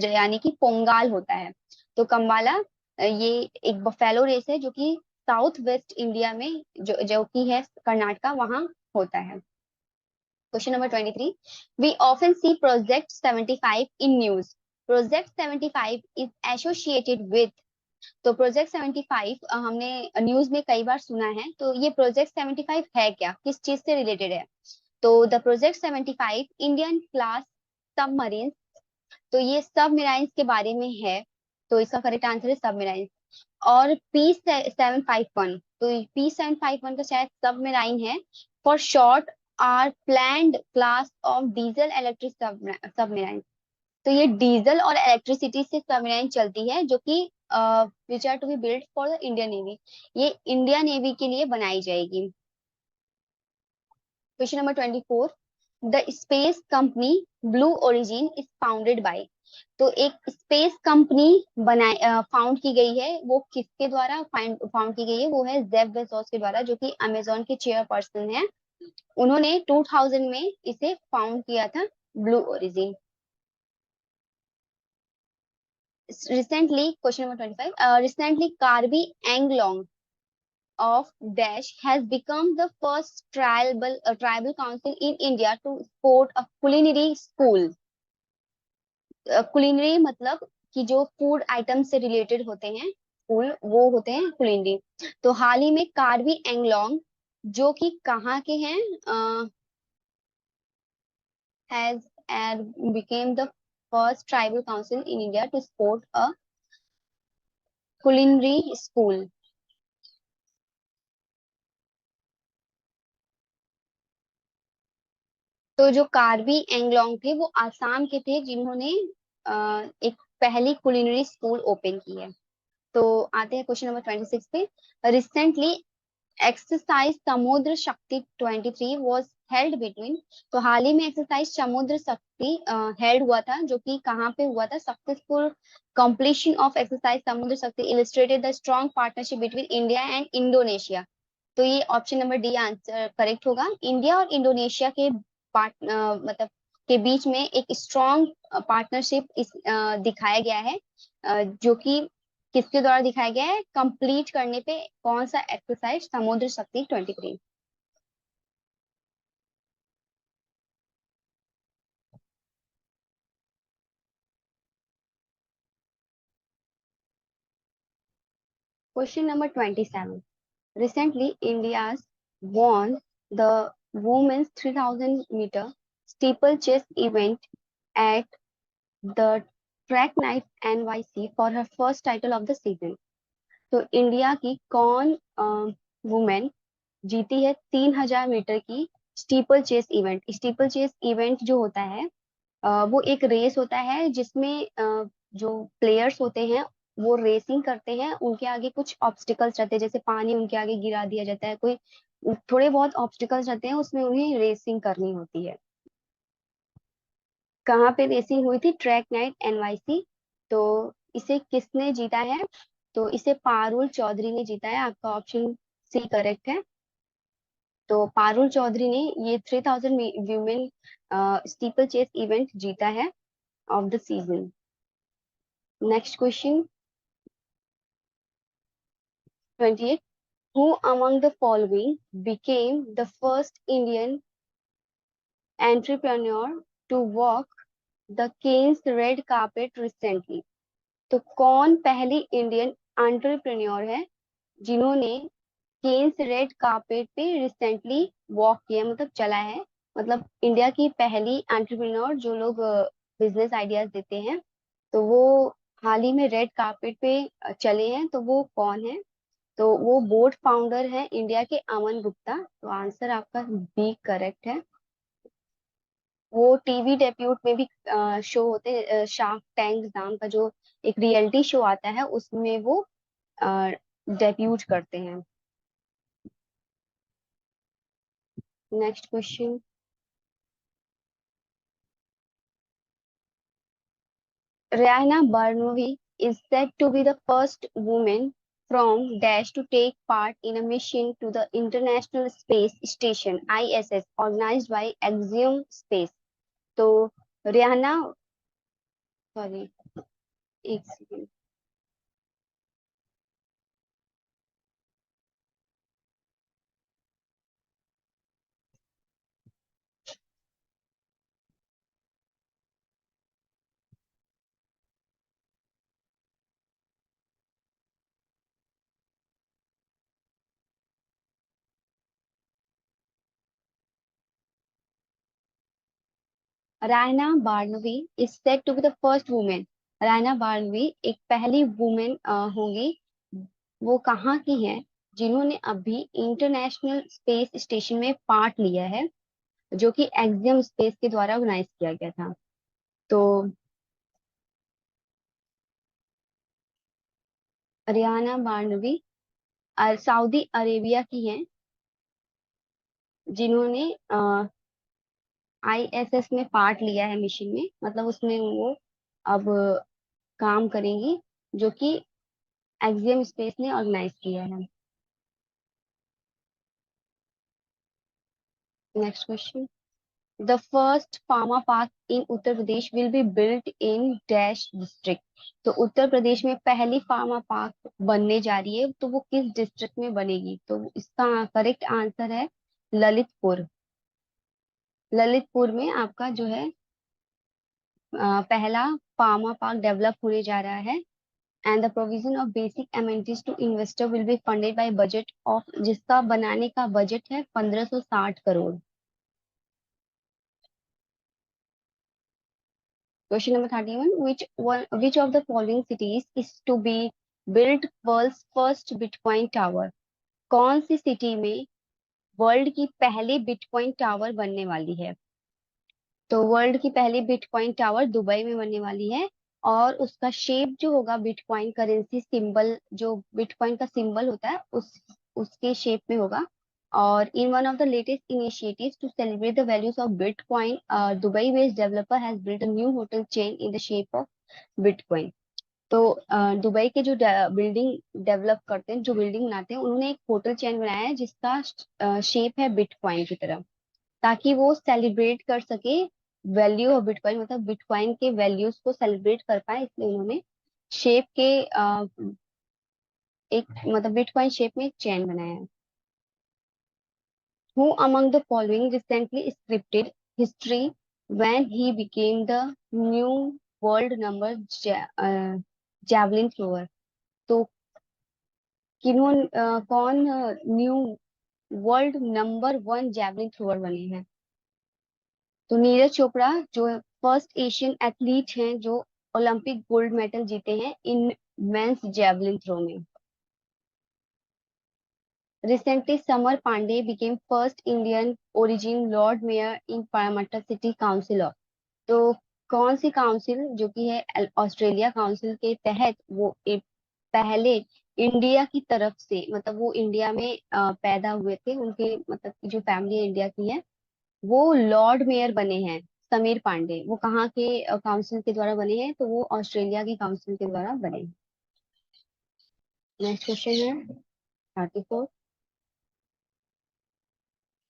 यानी कि पोंगल होता है। तो कम्बाला ये एक बफेलो रेस है जो कि साउथ वेस्ट इंडिया में जो कि है कर्नाटका, वहां होता है। Question number 23. We often see project 75 in news. Project 75 is associated with. तो प्रोजेक्ट 75 हमने न्यूज में कई बार सुना है। तो ये प्रोजेक्ट 75 है क्या, किस चीज से रिलेटेड है? तो the project 75 Indian class submarine. तो ये सबमरीन्स के बारे में है। तो इसका करेक्ट आंसर है सबमरीन। और P751, तो P751 का शायद सबमरीन है। For short are planned class of diesel electric submarine. तो ये डीजल और इलेक्ट्रिसिटी से सबमरीन चलती है, जो कि which are to be build for the Indian navy. ये इंडियन नेवी के लिए बनाई जाएगी। Question number 24. The space company Blue Origin is founded by. तो एक स्पेस कंपनी बनाई फाउंड की गई है, वो किसके द्वारा फाउंड की गई है? वो है जेफ बेजोस के द्वारा, जो कि अमेजोन के चेयरपर्सन है। उन्होंने 2000 में इसे फाउंड किया था, blue origin. Recently, question number 25. Recently, Karbi Anglong of Dash has become the first tribal council in India to support a culinary school. Culinary मतलब कि जो फूड आइटम से रिलेटेड होते हैं स्कूल, वो होते हैं कुलिनरी। तो हाल ही में कार्बी एंगलोंग, जो कि कहाँ के हैं, has became the first tribal council in India to support a culinary school. तो जो कार्बी एंगलोंग थे वो आसाम के थे, जिन्होंने एक पहली कुलिनरी स्कूल ओपन की है। तो आते हैं क्वेश्चन नंबर 26 पे। रिसेंटली एक्सरसाइज समुद्र शक्ति 23 वाज हेल्ड बिटवीन। तो हाल ही में एक्सरसाइज समुद्र शक्ति हेल्ड हुआ था, जो कि कहाँ पे हुआ था? सक्सेसफुल कंप्लीशन ऑफ एक्सरसाइज समुद्र शक्ति illustrated the strong partnership between India and Indonesia. तो ये option number D answer correct होगा। इंडिया और इंडोनेशिया के मतलब के बीच में एक स्ट्रॉन्ग पार्टनरशिप इस दिखाया गया है, जो कि किसके द्वारा दिखाया गया है? कंप्लीट करने पे कौन सा एक्सरसाइज? समुद्र शक्ति 23। Question number 27. Recently, India's won the women's 3000 meter steeplechase event at the Track Night NYC for her first title of the season. तो इंडिया की कौन वुमेन जीती है 3000 मीटर की steeplechase event? Steeplechase event जो होता है वो एक रेस होता है जिसमें जो प्लेयर्स होते हैं वो रेसिंग करते हैं। उनके आगे कुछ ऑब्स्टिकल्स रहते हैं, जैसे पानी उनके आगे गिरा दिया जाता है, कोई थोड़े बहुत ऑब्स्टिकल्स रहते हैं, उसमें उन्हें रेसिंग करनी होती है। कहाँ पे रेसिंग हुई थी? Track night NYC. तो इसे किसने जीता है? तो इसे पारुल चौधरी ने जीता है। आपका ऑप्शन सी करेक्ट है। तो पारुल चौधरी ने ये 3000 वीमेन स्टीपल चेस इवेंट जीता है of the season. Next question 28. Who among the following became the first Indian entrepreneur to walk the Cannes red carpet recently? तो कौन पहली इंडियन एंटरप्रेन्योर है जिन्होंने केन्स रेड कार्पेट पे रिसेंटली वॉक किया, मतलब चला है? मतलब इंडिया की पहली एंटरप्रेन्योर जो लोग बिजनेस आइडियाज देते हैं, तो वो हाल ही में रेड कार्पेट पे चले हैं। तो वो कौन है? तो वो बोट फाउंडर है इंडिया के अमन गुप्ता। तो आंसर आपका बी करेक्ट है। वो टीवी डेब्यूट में भी शो होते, शार्क टैंक नाम का जो एक रियलिटी शो आता है उसमें वो डेब्यूट करते हैं। Next question. Rihanna Barnovi is said to be the first woman from Dash to take part in a mission to the International Space Station (ISS) organized by Axiom Space। तो रियाना, सॉरी, एक second. Rayyanah Barnawi is said to be the first women. Rayyanah Barnawi एक पहली वुमेन होंगी, वो कहाँ की हैं, जिन्होंने अभी इंटरनेशनल स्पेस स्टेशन में पार्ट लिया है, जो कि एक्सियम स्पेस के द्वारा ऑर्गेनाइज किया गया था। तो रियाना बार्नवी सऊदी अरेबिया की हैं, जिन्होंने आईएसएस में पार्ट लिया है मिशन में, मतलब उसमें वो अब काम करेंगी, जो कि एक्सियम स्पेस ने ऑर्गेनाइज किया है। Next question. The first pharma park in Uttar Pradesh will be built in dash district. तो उत्तर प्रदेश में पहली फार्मा पार्क बनने जा रही है, तो वो किस डिस्ट्रिक्ट में बनेगी? तो इसका करेक्ट आंसर है ललितपुर। ललितपुर में आपका जो है पहला फार्मा पार्क डेवलप होने जा रहा है। And the provision of basic amenities to investor will be funded by budget of, जिसका बनाने का बजट है 1560 crore. Question number 31। Which of the following cities is to be built world's first bitcoin tower? कौन सी सिटी में वर्ल्ड की पहली बिटकॉइन टावर बनने वाली है? तो वर्ल्ड की पहली बिटकॉइन टावर दुबई में बनने वाली है, और उसका शेप जो होगा बिटकॉइन करेंसी सिंबल, जो बिटकॉइन का सिंबल होता है उसके शेप में होगा। और in one of the latest initiatives to celebrate the values of bitcoin, Dubai based developer has built a new hotel chain in the shape of bitcoin. तो दुबई के जो बिल्डिंग डेवलप करते हैं, जो बिल्डिंग बनाते हैं, उन्होंने एक होटल चेन बनाया है जिसका शेप है बिटकॉइन की तरह, ताकि वो सेलिब्रेट कर सके वैल्यू ऑफ बिटकॉइन, मतलब बिटकॉइन के वैल्यूज को सेलिब्रेट कर पाए, इसलिए उन्होंने शेप के एक मतलब बिटकॉइन शेप में एक चेन बनाया है। Who among the following recently scripted history when he became the new world number javelin thrower? तो कौन new world number 1 javelin thrower बने हैं? तो नीरज चोपड़ा जो फर्स्ट एशियन एथलीट हैं जो ओलंपिक गोल्ड मेडल जीते हैं इन मेंस जेवलिन थ्रो में। Recently Sameer Pandey became first Indian origin lord mayor in Parramatta city council of. तो कौन सी काउंसिल, जो कि है ऑस्ट्रेलिया काउंसिल के तहत, वो पहले इंडिया की तरफ से, मतलब वो इंडिया में पैदा हुए थे, उनके मतलब की जो फैमिली इंडिया की है, वो लॉर्ड मेयर बने हैं। समीर पांडे वो कहाँ के काउंसिल के द्वारा बने हैं? तो वो ऑस्ट्रेलिया की काउंसिल के द्वारा बने हैं। नेक्स्ट क्वेश्चन है 34।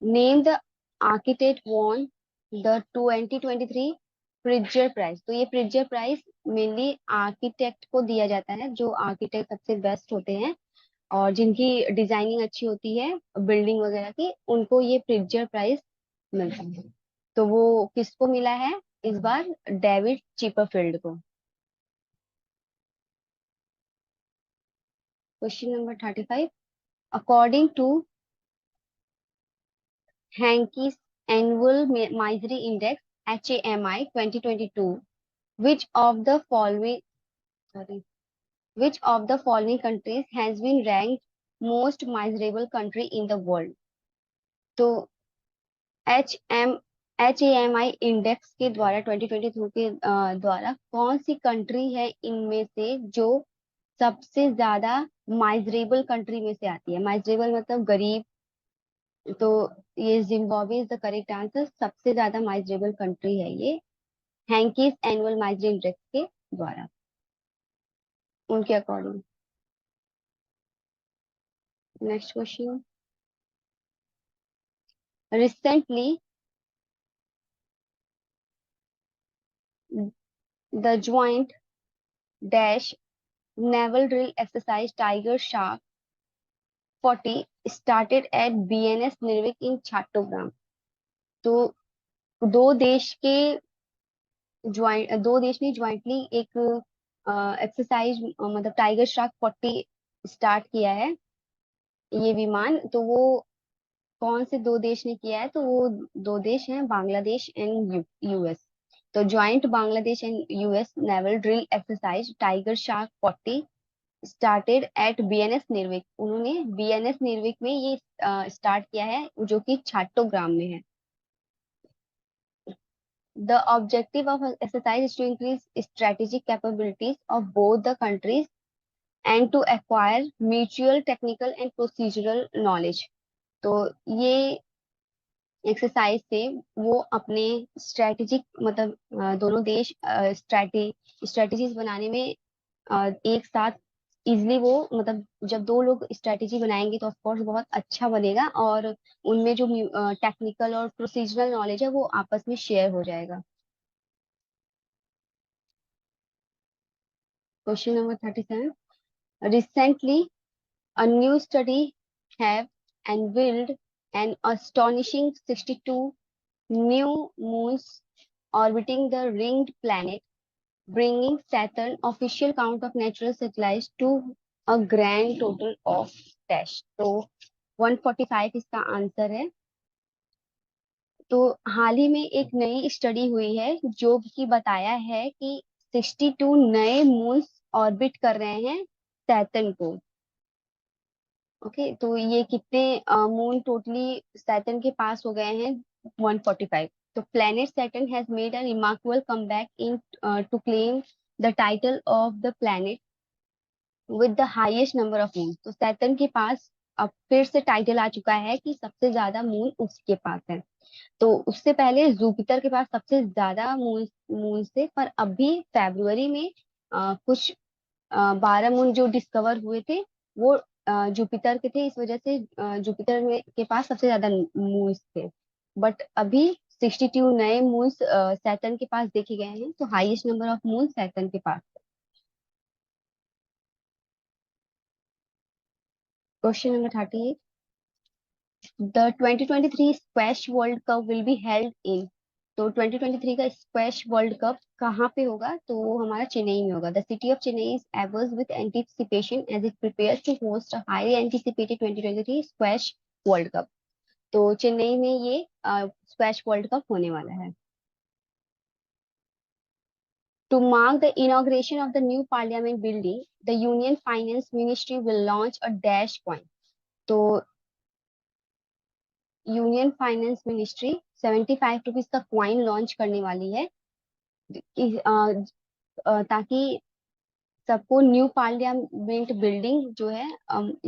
Name the architect won the 2023 Pritzker prize. तो ये प्रिट्जर प्राइज मेनली आर्किटेक्ट को दिया जाता है, जो आर्किटेक्ट सबसे बेस्ट होते हैं और जिनकी डिजाइनिंग अच्छी होती है बिल्डिंग वगैरह की, उनको ये प्रिट्जर प्राइज मिलता है। तो वो किसको मिला है इस बार? डेविड चिपरफील्ड को। Question number 35। According to Hanke's annual misery index HAMI 2022, which of the following sorry which of the following countries has been ranked most miserable country in the world? तो HAMI इंडेक्स के द्वारा 2022 के द्वारा कौन सी कंट्री है इनमें से जो सबसे ज्यादा माइजरेबल कंट्री में से आती है? माइजरेबल मतलब गरीब। तो ये Zimbabwe is the correct answer, सबसे ज्यादा माइजरेबल कंट्री है ये, हैंकीस एनुअल माइजरी इंडेक्स के द्वारा, उनके according. Next question. Recently the joint dash naval drill exercise tiger shark 40 started at BNS Nirvik in Chattogram. तो दो देश के दो देश ने ज्वाइंटली एक एक्सरसाइज मतलब टाइगर श्राक 40 स्टार्ट किया है, ये विमान। तो वो कौन से दो देश ने किया है? तो वो दो देश हैं, बांग्लादेश एंड US। तो joint Bangladesh and US naval drill exercise tiger shark 40 started at BNS Nirvik, उन्होंने BNS निर्विक में ये स्टार्ट किया है, जो कि छाट्टोग्राम में है। The objective of exercise is to increase strategic capabilities of both the countries and to acquire mutual technical and procedural knowledge। तो ये एक्सरसाइज से वो अपने स्ट्रेटेजिक मतलब दोनों देश स्ट्रेटेजीज बनाने में एक साथ इजिली वो मतलब जब दो लोग स्ट्रेटेजी बनाएंगे तो ऑफ कोर्स बहुत अच्छा बनेगा, और उनमें जो टेक्निकल और प्रोसीजरल नॉलेज है वो आपस में शेयर हो जाएगा। Question number 37। Recently, a new study have unveiled an astonishing 62 new moons orbiting the ringed planet, bringing Saturn official count of natural satellites to a grand total of dash। तो 145 इसका आंसर है। तो हाल ही में एक नई स्टडी हुई है जो कि बताया है कि 62 नए मून्स ऑर्बिट कर रहे हैं सैटर्न को। ओके, तो ये कितने मून टोटली सैटर्न के पास हो गए हैं? 145। तो planet Saturn has made a remarkable comeback in to claim the title of the planet with the highest number of moon. तो सैटर्न के पास अब फिर से टाइटल आ चुका है कि सबसे ज्यादा मून उसके पास है। तो उससे पहले जुपिटर के पास सबसे ज्यादा मून मून थे, पर अभी फरवरी में कुछ 12 मून जो डिस्कवर हुए थे वो जुपिटर के थे, इस वजह से जुपिटर में के पास सबसे ज्यादा मून्स थे। बट अभी 62 नए मून्स सैटर्न के पास देखे गए हैं, तो highest number of moon Saturn के पास। Question number 38। The 2023 squash world cup will be held in. तो 2023 का स्क्वैश वर्ल्ड कप कहाँ पे होगा? तो वो हमारा चेन्नई में होगा। The city of Chennai is abuzz with anticipation as it prepares to host a highly anticipated 2023 squash world cup. तो चेन्नई में ये स्क्वैश वर्ल्ड कप होने वाला है। To mark the inauguration of the new parliament building, the Union Finance Ministry will launch a dash coin। तो यूनियन फाइनेंस मिनिस्ट्री 75 रुपीज का क्वाइन लॉन्च करने वाली है ताकि सबको न्यू पार्लियामेंट बिल्डिंग जो है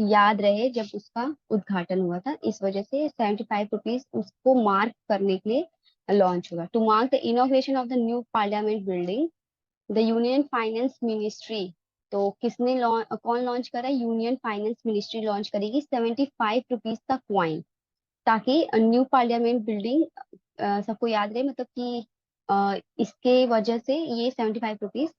याद रहे जब उसका उद्घाटन हुआ था। इस वजह से 75 रुपीज उसको मार्क करने के लिए लॉन्च होगा। To mark the inauguration of the new parliament building, the union finance ministry. तो कौन लॉन्च कर रहा है? यूनियन फाइनेंस मिनिस्ट्री लॉन्च करेगी 75 रुपीज का क्वाइन, ताकि न्यू पार्लियामेंट बिल्डिंग सबको याद रहे, मतलब कि इसके वजह से ये 75 रुपीज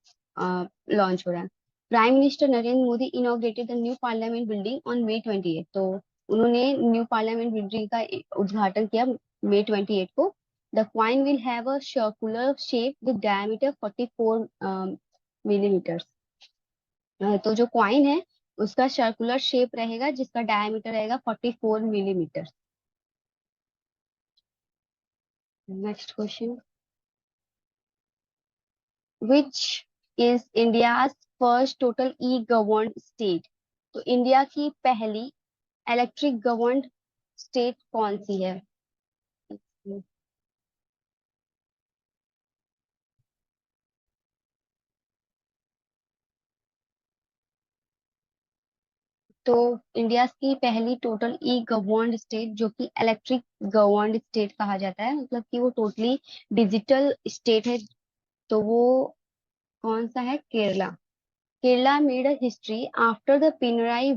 लॉन्च हो रहा है। Prime minister Narendra Modi inaugurated the new parliament building on May 28। तो उन्होंने न्यू पार्लियामेंट बिल्डिंग का उद्घाटन किया May 28 को। The coin will have a circular shape with diameter 44 millimetre. तो जो क्वाइन है उसका सर्कुलर शेप रहेगा जिसका डायमीटर रहेगा 44 millimetre. Next question. Which is India's first total E governed state. तो इंडिया की पहली इलेक्ट्रिक गवर्नड स्टेट कौन सी है? तो इंडिया की पहली टोटल ई गवर्नड स्टेट, जो कि इलेक्ट्रिक गवर्नड स्टेट कहा जाता है, मतलब कि वो टोटली डिजिटल स्टेट है, तो वो कौन सा है? Kerala. Kerala made a history after the Pinarayi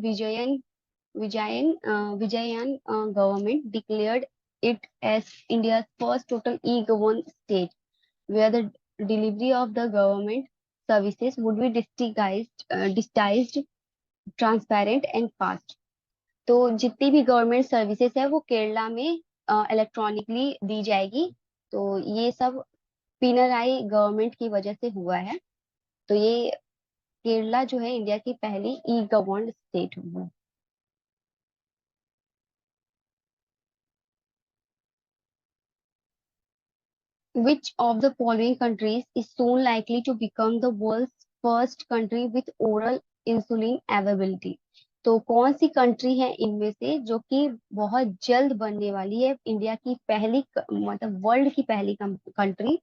Vijayan government declared it as India's first total e-governed state, where the delivery of the government services would be digitized, transparent and fast. तो जितनी भी गवर्नमेंट सर्विसेज है वो केरला में इलेक्ट्रॉनिकली दी जाएगी। तो ये सब पिनराई गवर्नमेंट की वजह से हुआ है। तो ये केरला जो है इंडिया की पहली ई गवर्नड स्टेट हुआ। Which of the following countries is soon likely to become the world's first country with oral insulin availability? तो कौन सी कंट्री है इनमें से जो कि बहुत जल्द बनने वाली है इंडिया की पहली मतलब वर्ल्ड की पहली कंट्री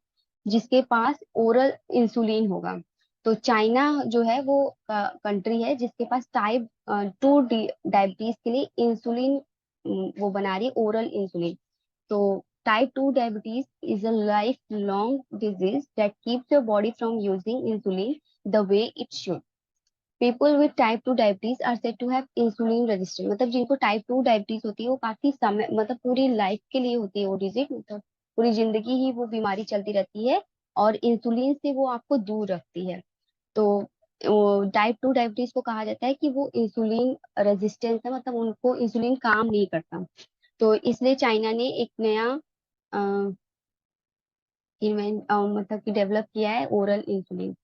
जिसके पास ओरल इंसुलिन होगा? तो चाइना जो है वो कंट्री है जिसके पास टाइप 2 डायबिटीज के लिए इंसुलिन वो बना रही है, oral insulin. So, type 2 diabetes is a lifelong disease that keeps your body from using insulin the way it should. People with type 2 diabetes are said to have insulin resistance। मतलब जिनको टाइप 2 डायबिटीज होती है वो काफी समय मतलब पूरी लाइफ के लिए होती है वो डिजीज, मतलब पूरी जिंदगी ही वो बीमारी चलती रहती है और इंसुलिन से वो आपको दूर रखती है। तो टाइप 2 डायबिटीज को कहा जाता है कि वो इंसुलिन रेजिस्टेंस है, मतलब उनको इंसुलिन काम नहीं करता। तो इसलिए चाइना ने एक नया मतलब कि डेवलप किया है oral insulin.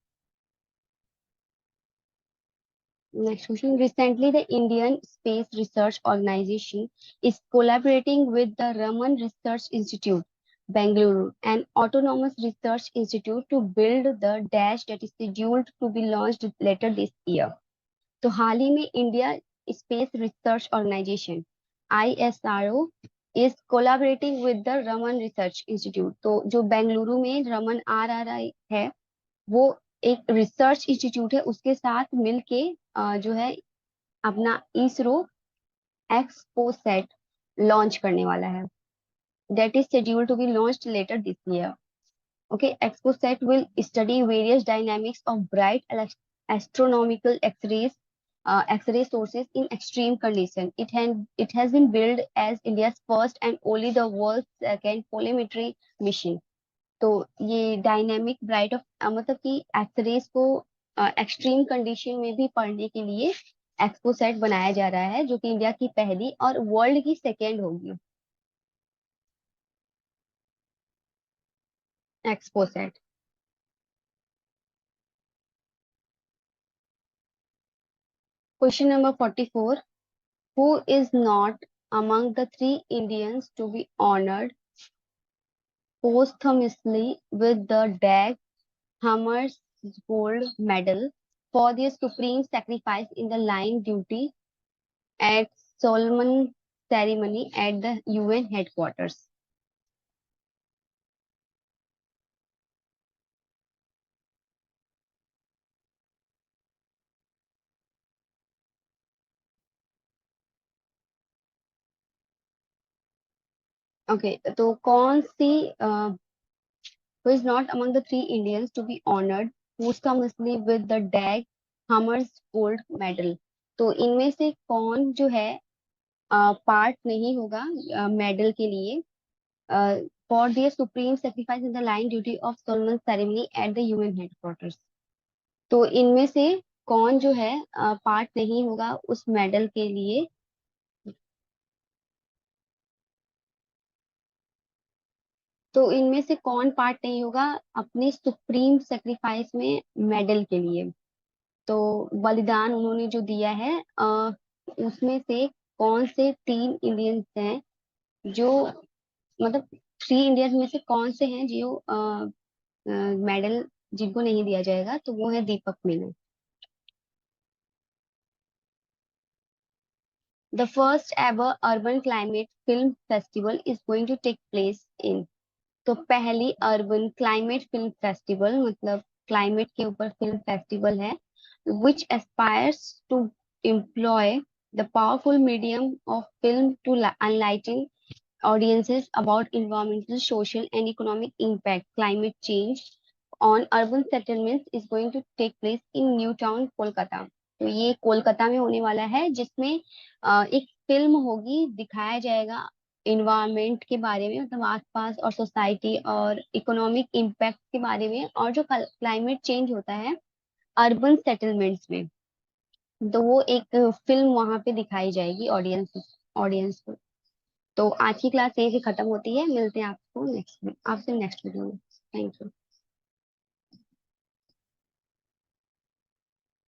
Next question, recently the Indian space research organisation is collaborating with the Raman research institute Bengaluru and autonomous research institute to build the dash that is scheduled to be launched later this year. तो हाल ही में India space research organisation ISRO is collaborating with the Raman research institute. तो जो बेंगलुरु में रमन RRI है वो एक रिसर्च इंस्टीट्यूट है, उसके साथ मिलके जो है अपना इसरो एक्सपोसेट लॉन्च करने वाला है। That is scheduled to be launched later this year. Okay, ExpoSat will study various dynamics of bright astronomical X-ray sources in extreme condition. It has been built as India's first and only the world's second polarimetry mission. तो ये डायनेमिक ब्राइट ऑफ मतलब कि एक्सरेज को एक्सट्रीम कंडीशन में भी पढ़ने के लिए एक्सपोसेट बनाया जा रहा है, जो कि इंडिया की पहली और वर्ल्ड की सेकेंड होगी XPoSat. Question number 44, who is not among the three Indians to be honored posthumously with the DAG Hammarskjöld Medal for their supreme sacrifice in the line duty at Solomon ceremony at the UN headquarters? Okay, तो कौन सी who is not among the three Indians to be honored posthumously with the DAG Hammarskjöld Medal? तो इनमें से कौन जो है पार्ट नहीं होगा मेडल के लिए for their supreme sacrifice in the line duty of solemn ceremony at the UN headquarters? तो इनमें से कौन जो है पार्ट नहीं होगा उस मेडल के लिए? तो इनमें से कौन पार्ट नहीं होगा अपने सुप्रीम सेक्रीफाइस में मेडल के लिए? तो बलिदान उन्होंने जो दिया है उसमें से कौन से 3 इंडियंस हैं जो मतलब 3 इंडियंस में से कौन से हैं जो मेडल जिनको नहीं दिया जाएगा? तो वो है Deepak Menon. The first ever urban climate film festival is going to take place in. तो पहली अर्बन क्लाइमेट फिल्म फेस्टिवल मतलब क्लाइमेट के ऊपर फिल्म फेस्टिवल है, which aspires to employ the powerful medium of film to enlighten audiences about environmental, social, and economic impact climate change on urban settlements is going to take place in Newtown, Kolkata. तो ये कोलकाता में होने वाला है, जिसमें एक फिल्म होगी, दिखाया जाएगा इन्वायरमेंट के बारे में, मतलब आसपास और सोसाइटी और इकोनॉमिक इम्पैक्ट के बारे में, और जो क्लाइमेट चेंज होता है अर्बन सेटलमेंट्स में। तो वो एक फिल्म वहां पे दिखाई जाएगी ऑडियंस ऑडियंस को। तो आज की क्लास यहीं से खत्म होती है, मिलते हैं आपको नेक्स्ट आपसे नेक्स्ट वीडियो में। Thank you.